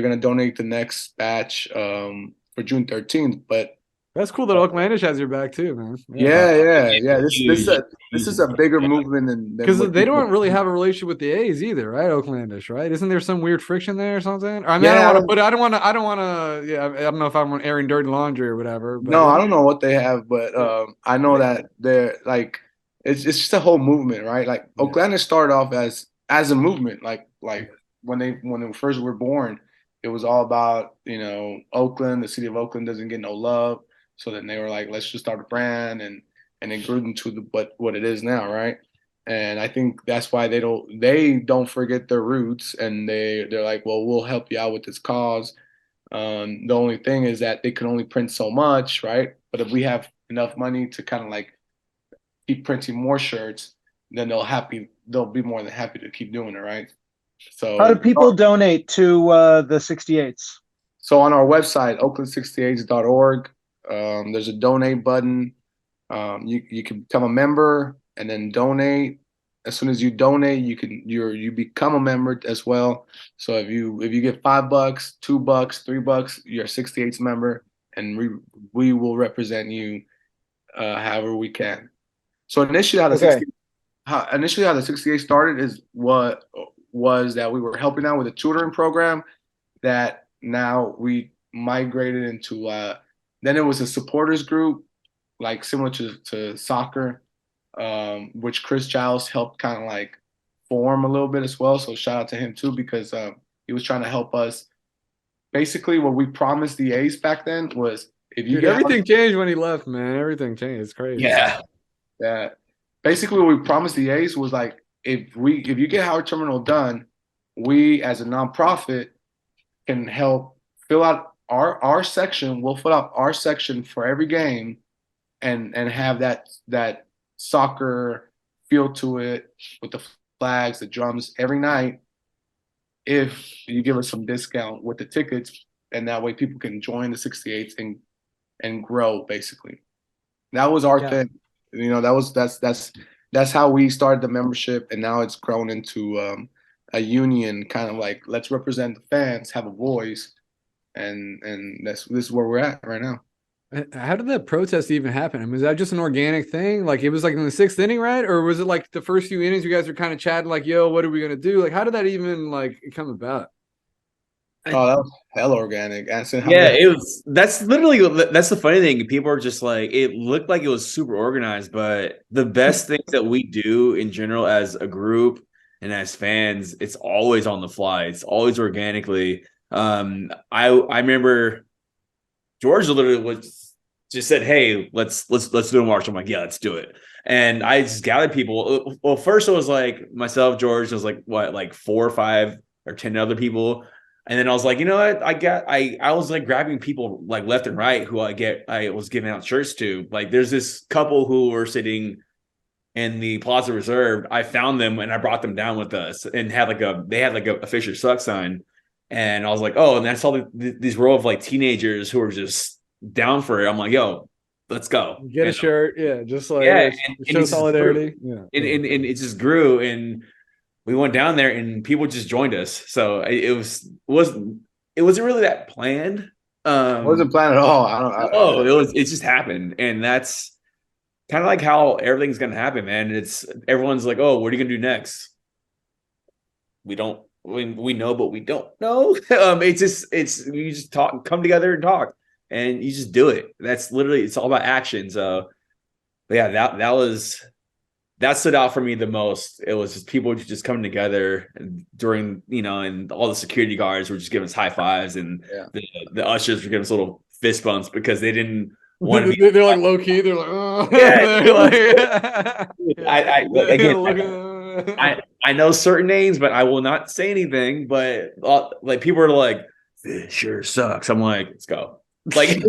gonna donate the next batch for June 13th. But That's cool that Oaklandish has your back too, man. Yeah. yeah. This this is Huge, a this huge. is a bigger movement than Because what they people. don't really have a relationship with the A's either, right? Oaklandish, right? Isn't there some weird friction there or something? Or, I mean, I don't Yeah, want to put, I don't want to. Yeah, I don't know if I'm airing dirty laundry or whatever, but no, I don't know what they have, but I know that they're like it's just a whole movement, right? Like yeah, Oakland started off as a movement, like when they first were born, it was all about Oakland. The city of Oakland doesn't get no love, so then they were like, let's just start a brand, and it grew into what it is now, right? And I think that's why they don't forget their roots, and they're like, well, we'll help you out with this cause. The only thing is that they can only print so much, right? But if we have enough money to kind of like keep printing more shirts, then they'll be more than happy to keep doing it, right? How do So people donate to the 68s? so on our website, oakland68s.org, there's a donate button. You can become a member and then donate. As soon as you donate, you become a member as well. So if you get $5, $2, $3, you're a 68's member, and we will represent you however we can. So Okay. initially how the 68 started is what was that we were helping out with a tutoring program that now we migrated into then it was a supporters group like similar to soccer, which Chris Giles helped kind of like form a little bit as well. So shout out to him too because he was trying to help us. Basically, what we promised the A's back then was if you dude, get everything changed when he left, man. Everything changed. It's crazy. Yeah. that, basically what we promised the A's was like if you get Howard Terminal done, we as a nonprofit can help fill out our section. We'll fill out our section for every game and have that soccer feel to it with the flags, the drums every night if you give us some discount with the tickets, and that way people can join the 68s and grow basically. That was our Yeah. thing. That's how we started the membership, and now it's grown into a union, kind of like let's represent the fans, have a voice, and this is where we're at right now. How did that protest even happen? I mean, was that just an organic thing? Like it was like in the sixth inning, right? Or was it like the first few innings you guys were kind of chatting like, yo, what are we gonna do? Like, how did that even like come about? Oh, that was hell organic. Anson, how Yeah, many? that's the funny thing. People are just like, it looked like it was super organized, but the best things that we do in general as a group and as fans, it's always on the fly. It's always organically. I remember George literally was just said, "Hey, let's do a march." I'm like, "Yeah, let's do it." And I just gathered people. Well, first it was like myself, George. It was like what, like 4 or 5 or 10 other people. And then I was like, you know what? I was like grabbing people like left and right who I was giving out shirts to. Like there's this couple who were sitting in the Plaza Reserve. I found them and I brought them down with us and they had like a Fisher Suck sign. And I was like, oh, and I saw these row of like teenagers who were just down for it. I'm like, yo, let's go. Get a And, shirt, yeah, just like yeah, and show it just solidarity. grew. Yeah, And it just grew, and we went down there, and people just joined us. So it wasn't really that planned. It wasn't planned at all. I don't. Oh, it just happened, and that's kind of like how everything's gonna happen, man. It's everyone's like, oh, what are you gonna do next? We don't. We know, but we don't know. It's you just talk, come together and talk, and you just do it. That's literally it's all about action. So, but yeah, that stood out for me the most. It was just people just coming together during, and all the security guards were just giving us high fives, and the ushers were giving us little fist bumps because they didn't want to be. they're like low key. They're like, oh, Yeah, I know certain names, but I will not say anything. But like people are like, this sure sucks. I'm like, let's go. Like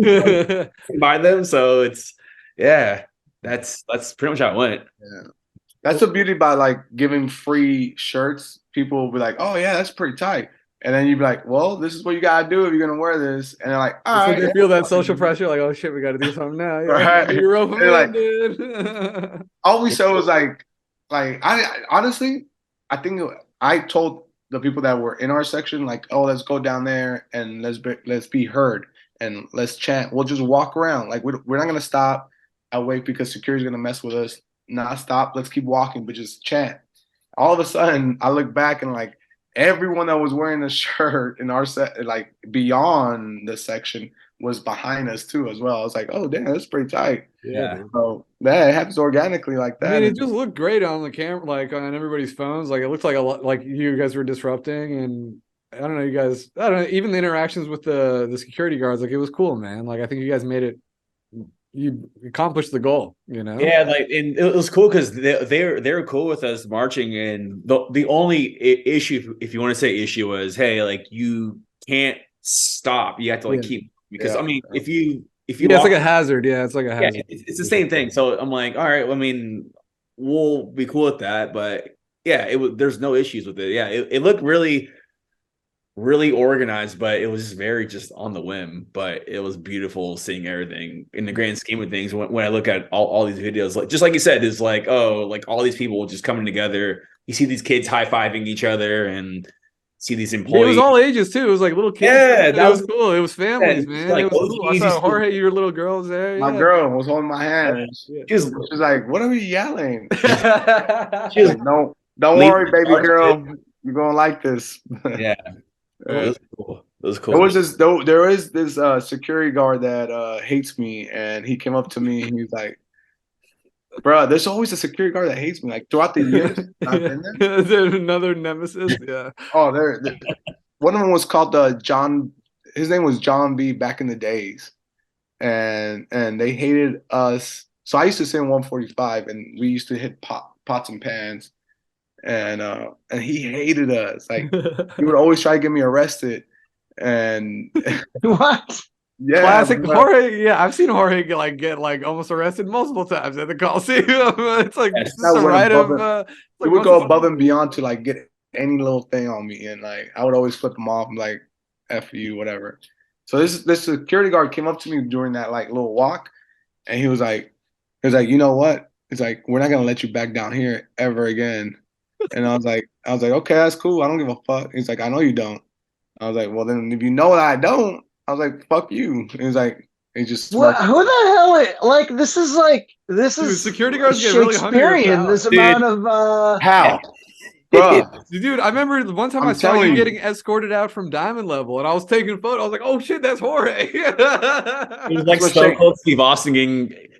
by them. So it's that's pretty much how it went. Yeah. That's the beauty about like giving free shirts. People will be like, "Oh yeah, that's pretty tight," and then you'd be like, "Well, this is what you gotta do if you're gonna wear this." And they're like, "All right." They feel that social pressure, like, "Oh shit, we got to do something now." Right. You're over, Like, dude. all we said was like I honestly, I think I told the people that were in our section like, "Oh, let's go down there and let's be heard and let's chant. We'll just walk around. Like we're not gonna stop and wait because security's gonna mess with us. Not stop. Let's keep walking, but just chant." All of a sudden, I look back and like everyone that was wearing a shirt in our set, like beyond the section, was behind us too as well. I was like, "Oh damn, that's pretty tight." Yeah. So that it happens organically like that. I mean, it just looked great on the camera, like on everybody's phones. Like it looked like a lot, like you guys were disrupting, and I don't know, I don't know, even the interactions with the security guards, like it was cool, man. Like I think you guys made it. You accomplished the goal, Yeah, like, and it was cool because they're cool with us marching, and the only issue, if you want to say issue, was, hey, like you can't stop, you have to like keep, because I mean, if you it's like a hazard, it's like a hazard. Yeah, it's the same thing. So I'm like, all right, well, I mean, we'll be cool with that, but yeah, there's no issues with it. Yeah, it looked really organized, but it was just very just on the whim. But it was beautiful seeing everything in the grand scheme of things. When I look at all these videos, like just like you said, it's like, oh, like all these people just coming together. You see these kids high-fiving each other and see these employees. It was all ages too. It was like little kids. Yeah, that was cool. It was families, man. Like, it was cool. I saw Jorge, your little girls there. My girl was holding my hand. She was like, "What are we yelling?" She was like, don't worry, baby girl. You're gonna like this. Yeah. It was cool. It was cool. There is this security guard that hates me, and he came up to me and he was like, "Bro, there's always a security guard that hates me. Like throughout the years, I've been there." There's another nemesis. Yeah. Oh, one of them was called John. His name was John B. Back in the days, and they hated us. So I used to sit in 145, and we used to hit pots and pans. And he hated us. Like he would always try to get me arrested. And what? Yeah, classic Jorge. Yeah, I've seen Jorge get almost arrested multiple times at the Coliseum. It's like it's a right of. He would go above and beyond to like get any little thing on me, and like I would always flip him off, and like "F you," whatever. So this security guard came up to me during that like little walk, and he was like, "You know what?" He's like, "We're not gonna let you back down here ever again." And I was like, okay, that's cool. I don't give a fuck. He's like, "I know you don't." I was like, "Well, then if you know that I don't," I was like, "Fuck you." And he's like, he just what? Who the hell? This is security guards get really hungry. This amount of how? Dude, I remember the one time I saw you getting escorted out from Diamond Level, and I was taking a photo. I was like, "Oh shit, that's Jorge." It was like so close. Steve Austin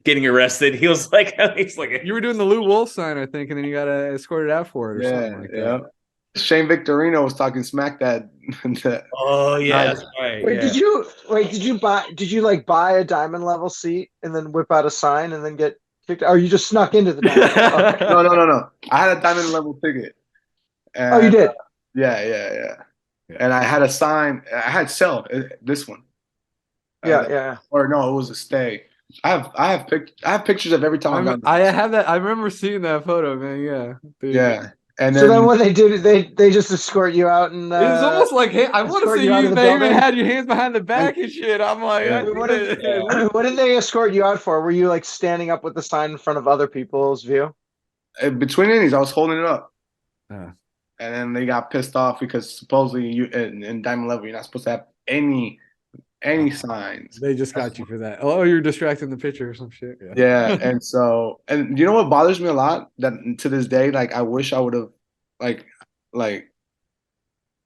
getting arrested. He was like, you were doing the Lou Wolf sign, I think, and then you got escorted out for it or something like that. Shane Victorino was talking smack that. Oh yeah, that's right. Wait, did you buy a Diamond Level seat and then whip out a sign and then get kicked? Or you just snuck into the Diamond Level? No. I had a Diamond Level ticket. And, you did? Yeah. And I had a sign. I had sell this one. Yeah. Or no, it was a stay. I have pictures of every time I have that. I remember seeing that photo, man. Yeah. Yeah. And So then then what they do, they just escort you out and It's almost like, hey, I want to escort see you out you, of the man. Even building? had your hands behind the back and shit. I'm like, Yeah. I need What to- what did they escort you out for? Were you like standing up with the sign in front of other people's view? between innings, I was holding it up. Uh. And then they got pissed off because supposedly you in Diamond Level, you're not supposed to have any signs. They just got you for that. Oh, you're distracting the pitcher or some shit. Yeah, and so, and you know what bothers me a lot, that to this day, like I wish I would have like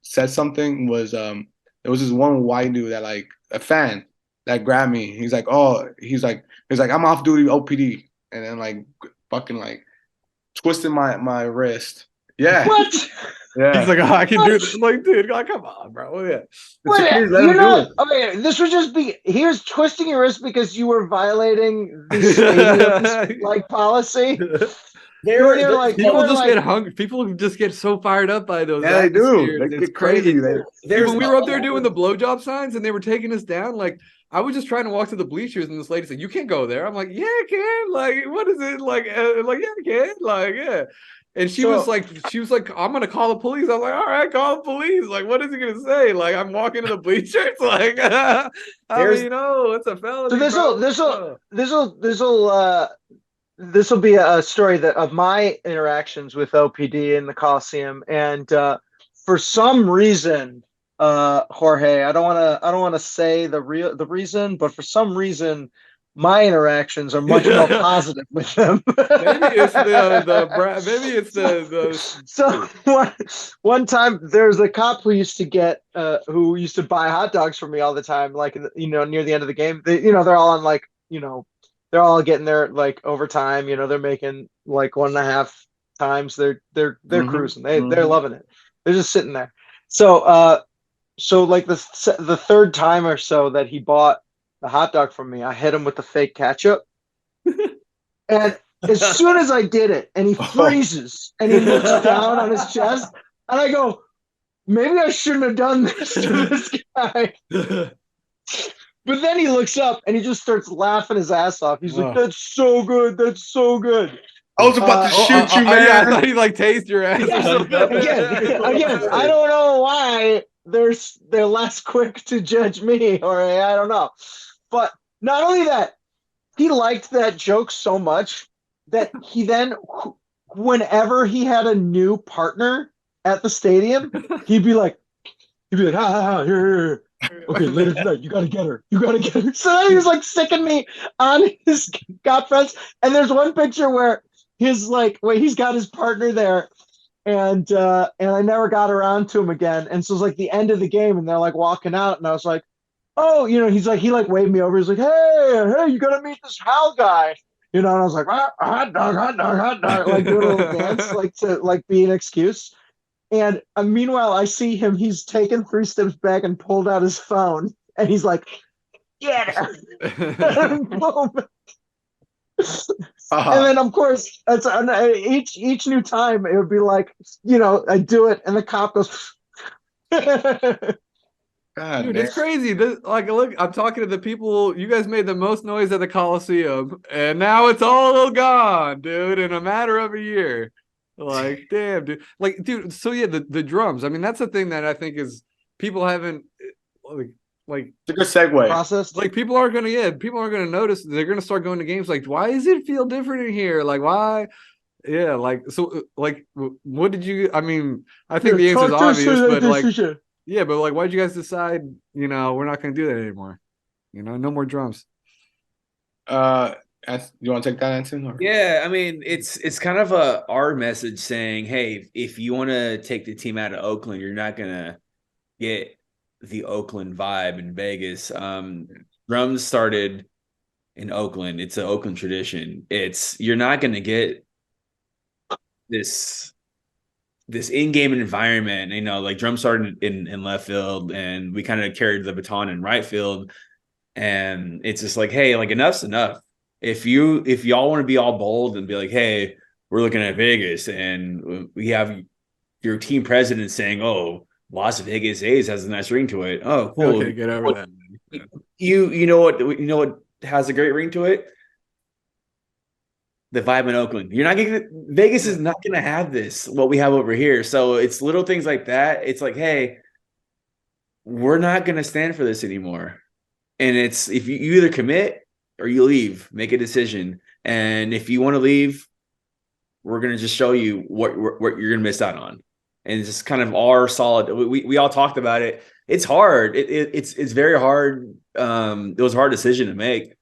said something, was there was this one white dude that, like, a fan that grabbed me. He's like I'm off duty OPD, and then like fucking like twisting my wrist. Yeah. What? Yeah. He's like, oh, I can do this. Like, dude, like, come on, bro. Yeah. The security's let You're him do not. it. Okay, this would just be. Here's twisting your wrist because you were violating the stadium's like policy. They're Like, People you're just like, get hungry. People just get so fired up by those. Yeah, they do. atmospheres. They It's get crazy. crazy. there's When we were up there doing the blowjob signs and they were taking us down, like I was just trying to walk to the bleachers and this lady said, "You can't go there." I'm like, "Yeah, I can." Like, what is it? Like, yeah, I can. Like, yeah. And she was like, "I'm gonna call the police." I was like, "All right, call the police." Like, what is he gonna say? Like, I'm walking to the bleachers. Like, I mean, it's a felony. so this will be a story that of my interactions with OPD in the Coliseum, and for some reason, Jorge, I don't want to say the reason, but for some reason, my interactions are much more positive with them. Maybe it's the So one time there's a cop who used to buy hot dogs from me all the time, like near the end of the game. They're all on like they're all getting their like overtime. They're making like 1.5 times. They're cruising. They're loving it. They're just sitting there. So like the third time or so that he bought the hot dog from me, I hit him with the fake ketchup. And as soon as I did it, and he freezes and he looks down on his chest, and I go, maybe I shouldn't have done this to this guy. But then he looks up and he just starts laughing his ass off. He's like, "That's so good. That's so good." I was about to shoot you, man. Yeah, I thought he like tased your ass or something. Again, I don't know why they're less quick to judge me, or I don't know. But not only that, he liked that joke so much that he then, whenever he had a new partner at the stadium, he'd be like, here. Okay, later tonight, you gotta get her. So then he was like sicking me on his cop friends. And there's one picture where he's got his partner there, and I never got around to him again. And so it was like the end of the game, and they're like walking out, and I was like, oh, he's like, he like waved me over. He's like, hey, you gotta meet this Hal guy. And I was like, hot dog, like doing a little dance, like to like be an excuse. And meanwhile, I see him. He's taken 3 steps back and pulled out his phone, and he's like, "Get her!" Boom. And then, of course, each new time it would be like, I do it, and the cop goes. God, Dude, man. it's crazy. Look, I'm talking to the people. You guys made the most noise at the Coliseum, and now it's all gone, dude, in a matter of a year. Like, damn, dude. Like, dude. So yeah, the drums. I mean, that's the thing that I think is people haven't like. It's a good segue. Processed. Like people aren't gonna notice. They're gonna start going to games. Like, why does it feel different in here? Like, why? Yeah, like so. Like, what did you? I mean, I think the answer is obvious, but like. Yeah, but like, why'd you guys decide? We're not going to do that anymore. No more drums. You want to take that, Anson? Or? Yeah, I mean, it's kind of our message saying, hey, if you want to take the team out of Oakland, you're not going to get the Oakland vibe in Vegas. Drums started in Oakland. It's an Oakland tradition. You're not going to get this in-game environment, like drum started in left field, and we kind of carried the baton in right field, and it's just like, hey, like enough's enough. If y'all want to be all bold and be like, hey, we're looking at Vegas, and we have your team president saying, oh, Las Vegas A's has a nice ring to it. Oh, cool. Okay, get over that. You know what has a great ring to it? the vibe in Oakland. You're not gonna Vegas is not gonna have this what we have over here. So it's little things like that. It's like, hey, we're not gonna stand for this anymore. And it's if you either commit or you leave, make a decision. And if you want to leave, we're gonna just show you what you're gonna miss out on. And it's just kind of our solid. We all talked about it. It's hard. It's very hard. It was a hard decision to make,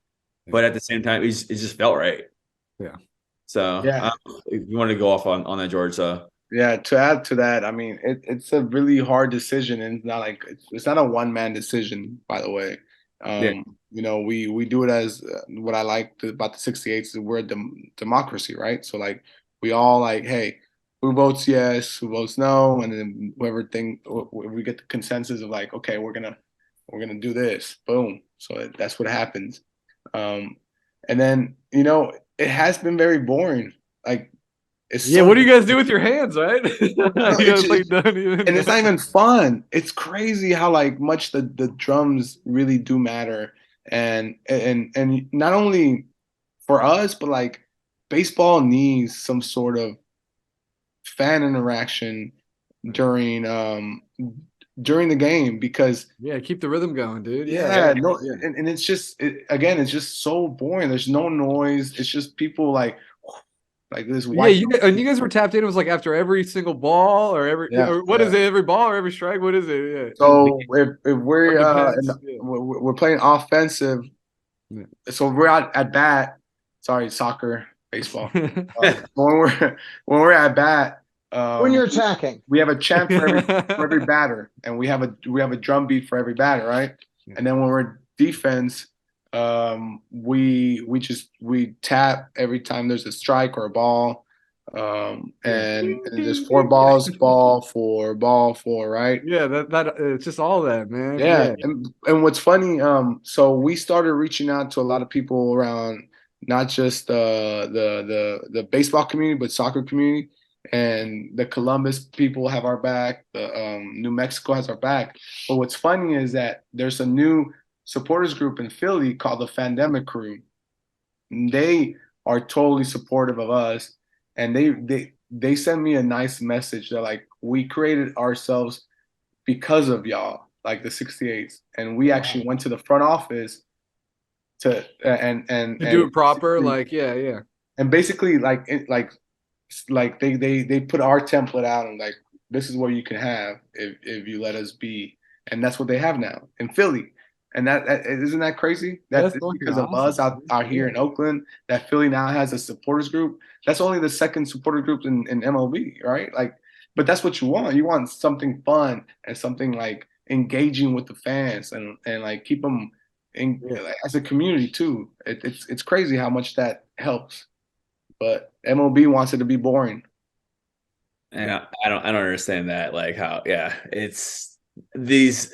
but at the same time, it just felt right. Yeah. So Yeah. if you want to go off on that, George. So Yeah, to add to that, I mean, it's a really hard decision, and it's not like it's not a one-man decision, by the way. Yeah. You know, we do it as what I like about the 68s is we're a democracy, right? So like we all like, hey, who votes yes, who votes no, and then we get the consensus of like, okay, we're gonna do this, boom. So that's what happens. And then you know, it has been very boring. Like it's Yeah, so what do you guys do with your hands, right? You guys, like, don't even- and it's not even fun. It's crazy how like much the drums really do matter, and not only for us, but like baseball needs some sort of fan interaction during during the game because Yeah, keep the rhythm going, dude. yeah, no, and it's just again, it's just so boring. There's no noise. It's just people like this Yeah, white. you guys were tapped in. It was like after every single ball or every Yeah, or what is yeah. it? Every ball or every strike? What is it? Yeah. So if we're Or depends, yeah. we're playing offensive, Yeah. so we're at bat. Sorry, soccer, baseball. When we're at bat, When you're attacking. we have a chant for every batter, and we have a drum beat for every batter, right? Yeah. And then when we're defense, we tap every time there's a strike or a ball, and there's 4 balls, ball 4, right? Yeah, that it's just all that, man. Yeah, and what's funny, so we started reaching out to a lot of people around not just the baseball community, but soccer community, and the Columbus people have our back. The New Mexico has our back. But what's funny is that there's a new supporters group in Philly called the Fandemic Crew. And they are totally supportive of us, and they send me a nice message. They're like, we created ourselves because of y'all, like the 68s, and we actually went to the front office to and do it proper, like yeah. and basically like they put our template out and like this is what you can have if you let us be, and that's what they have now in Philly. And that isn't that crazy? That's because of us out here in Oakland. That Philly now has a supporters group. That's only the second supporter group in MLB, right? Like, but that's what you want. You want something fun and something like engaging with the fans and like keep them in as a community too. It's crazy how much that helps. But MLB wants it to be boring. And I don't understand that. Like how it's this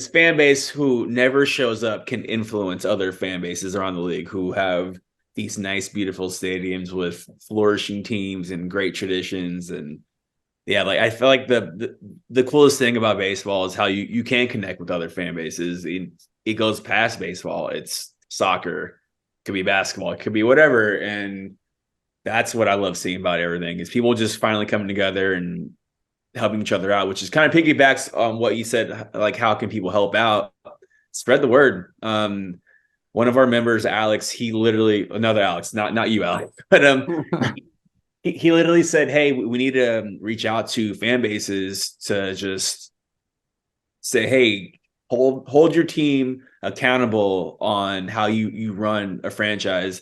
fan base who never shows up can influence other fan bases around the league who have these nice, beautiful stadiums with flourishing teams and great traditions. And yeah, like I feel like the coolest thing about baseball is how you can connect with other fan bases. It goes past baseball. It's soccer, it could be basketball, it could be whatever. And that's what I love seeing about everything is people just finally coming together and helping each other out, which is kind of piggybacks on what you said, like how can people help out? Spread the word. One of our members, Alex, another Alex, not you, Alex, but he literally said, hey, we need to reach out to fan bases to just say, hey, hold your team accountable on how you run a franchise.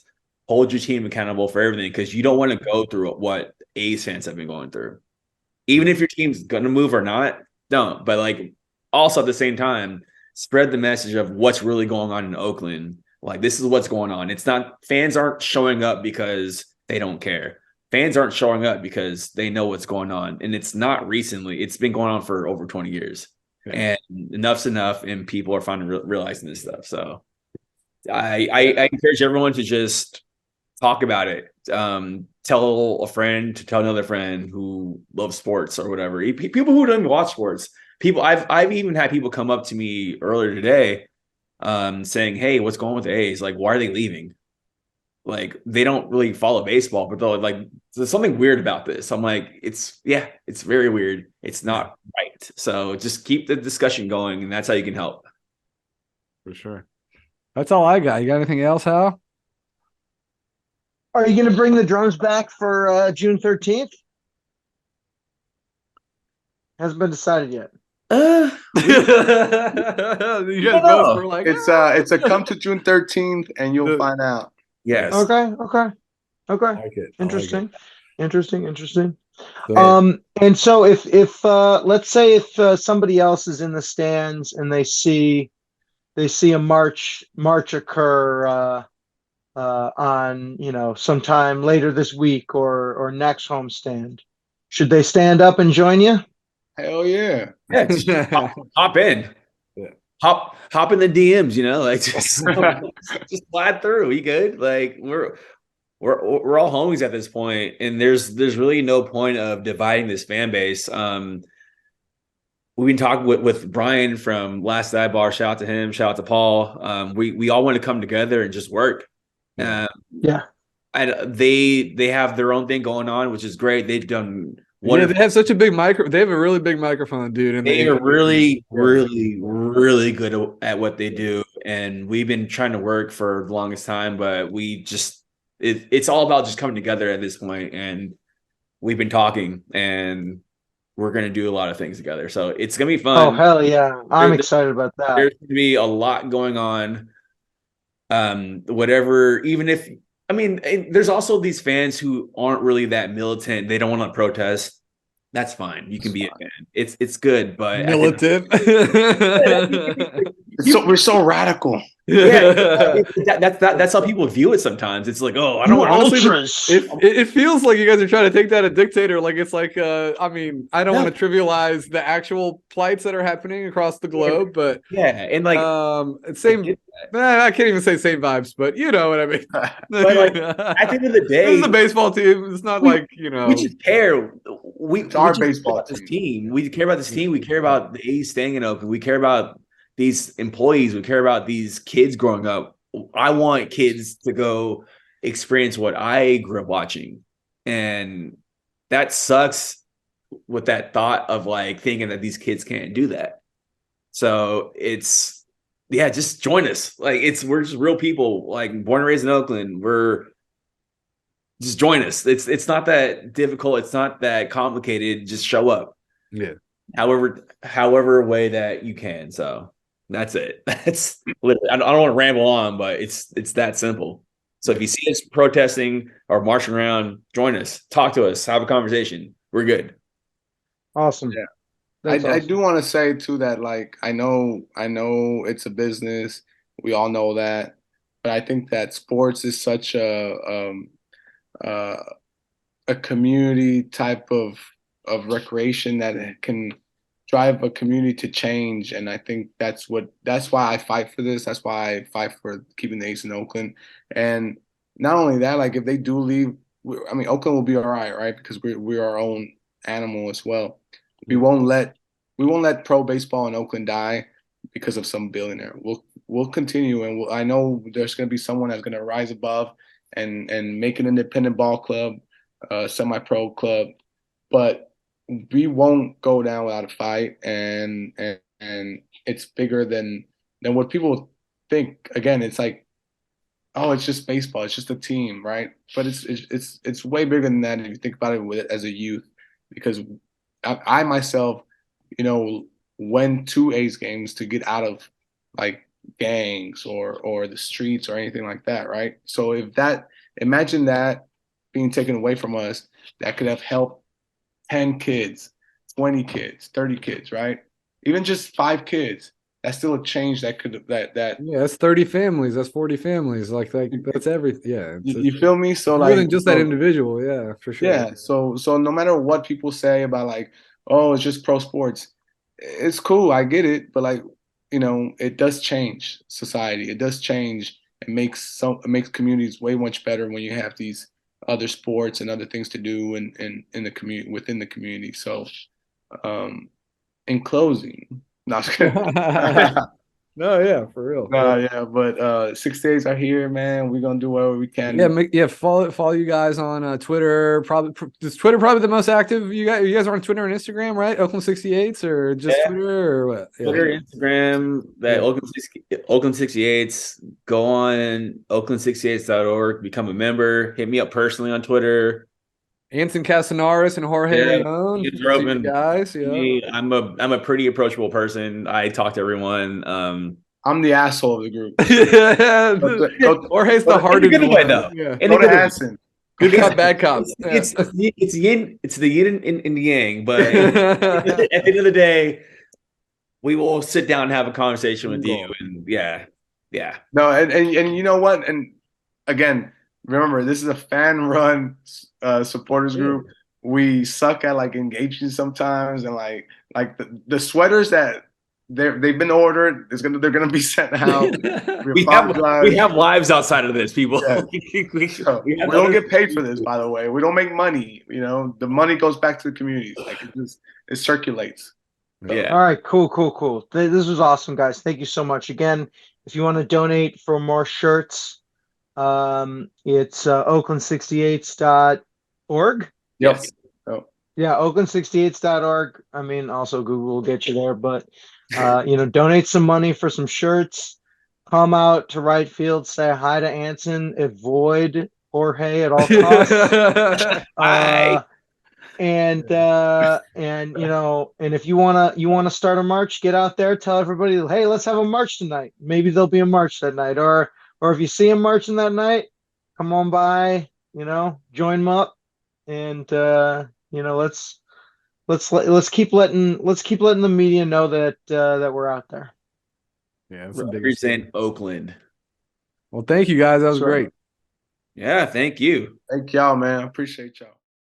Hold your team accountable for everything because you don't want to go through what A's fans have been going through. Even if your team's going to move or not, don't. But like also at the same time, spread the message of what's really going on in Oakland. Like this is what's going on. It's not fans aren't showing up because they don't care. Fans aren't showing up because they know what's going on. And it's not recently. It's been going on for over 20 years. Yeah. And enough's enough, and people are finally realizing this stuff. So I encourage everyone to just talk about it. Tell a friend to tell another friend who loves sports or whatever. People who don't watch sports. I've even had people come up to me earlier today saying, hey, what's going on with the A's? Like, why are they leaving? like they don't really follow baseball, but they're like, there's something weird about this. I'm like, it's very weird. It's not right. So just keep the discussion going, and that's how you can help. For sure. That's all I got. You got anything else, Hal? Are you going to bring the drums back for June 13th? Hasn't been decided yet. Uh, You guys both were like, It's a come to June 13th and you'll find out. yes. Okay. I like it. Interesting. So, And so if let's say if somebody else is in the stands and they see a march occur on sometime later this week or next homestand, should they stand up and join you? Hell yeah. Yeah, just hop in. Yeah. Hop in the DMs, like just slide through. We good? Like we're all homies at this point, and there's really no point of dividing this fan base. We've been talking with Brian from Last Sidebar. Shout out to him. Shout out to Paul. We all want to come together and just work. Yeah. They have their own thing going on, which is great. They've done they have such a big they have a really big microphone, dude, and they are really good at what they do. And we've been trying to work for the longest time, but we just it's all about just coming together at this point. And we've been talking, and we're gonna do a lot of things together. So it's gonna be fun. Oh hell yeah! I'm excited about that. There's gonna be a lot going on. Whatever, even if there's also these fans who aren't really that militant. They don't want to protest. That's fine. You can be a fan. It's good, but militant. We're so radical. Yeah, that's how people view it sometimes. It's like, oh, I don't honestly, ultras. It feels like you guys are trying to take that a dictator. Like it's like I don't want to trivialize the actual plights that are happening across the globe, but and like same. I can't even say same vibes, but you know what I mean. But like at the end of the day, this is a baseball team. It's not we just care. It's our baseball team. We care about this team. We care about the A's staying in Oakland. We care about these employees. We care about these kids growing up. I want kids to go experience what I grew up watching. And that sucks with that thought of like thinking that these kids can't do that. So just join us. Like we're just real people, like born and raised in Oakland. Just join us. It's not that difficult. It's not that complicated. Just show up. Yeah. However way that you can. So that's it. That's literally, I don't want to ramble on, but it's that simple. So if you see us protesting or marching around, join us, talk to us, have a conversation. We're good. Awesome. Yeah. Awesome. I do want to say too that like I know it's a business. We all know that, but I think that sports is such a community type of recreation that it can drive a community to change. And I think that's why I fight for this. That's why I fight for keeping the A's in Oakland. And not only that, like if they do leave, Oakland will be all right? Because we're our own animal as well. We won't let pro baseball in Oakland die because of some billionaire. We'll continue, and I know there's going to be someone that's going to rise above and make an independent ball club, semi-pro club, but we won't go down without a fight. And it's bigger than what people think. Again, it's like, oh, it's just baseball, it's just a team, right? But it's way bigger than that if you think about it as a youth, because I myself, went to A's games to get out of like gangs or the streets or anything like that, right? So imagine that being taken away from us, that could have helped 10 kids, 20 kids, 30 kids, right? Even just 5 kids. That's still a change that could that yeah, that's 30 families, that's 40 families, like that's everything. Yeah, you feel me? So more like than just that individual. Yeah, for sure. Yeah, so no matter what people say about like, oh, it's just pro sports, it's cool, I get it, but like, it does change society. It does change. It makes communities way much better when you have these other sports and other things to do in the community, within the community. So in closing, no, No, yeah, for real. Yeah, but 68s are here, man. We're gonna do whatever we can. Yeah, follow you guys on Twitter. Probably is Twitter probably the most active. You guys are on Twitter and Instagram, right? Oakland 68s or just Yeah. Twitter or what? Yeah. Twitter, Instagram, that Yeah. Oakland 68s. Go on oakland68s.org, become a member. Hit me up personally on Twitter. Anson Casanaris and Jorge Yeah, Leon. DMs You are see open. the guys. Yeah. I'm a pretty approachable person. I talk to everyone. I'm the asshole of the group. Yeah. Jorge's the in a hardened good way one. though. Yeah. In a Go to good way. Hanson. Good cop, bad cop. It's yin, it's the yin and the yang. But at the end of the day, we will sit down and have a conversation with you. And yeah. No, and you know what? And again, remember, this is a fan-run supporters group. We suck at like engaging sometimes, and like the sweaters that they've been ordered they're gonna be sent out. We have lives outside of this, people. Yeah. we don't get paid for this, by the way. We don't make money. You know, the money goes back to the communities. Like it circulates. Yeah. All right, cool. This was awesome, guys. Thank you so much. Again, if you want to donate for more shirts, it's oakland68s.org. Yes. Yeah, oakland68s.org. I mean, also Google will get you there, but donate some money for some shirts. Come out to right field, say hi to Anson, avoid Jorge at all costs. And if you wanna start a march, get out there, tell everybody, hey, let's have a march tonight. Maybe there'll be a march that night, or if you see him marching that night, come on by, join them up, and let's keep letting the media know that we're out there. Yeah, Represent Oakland. Well, thank you guys. That was great. Yeah, thank you. Thank y'all, man. I appreciate y'all.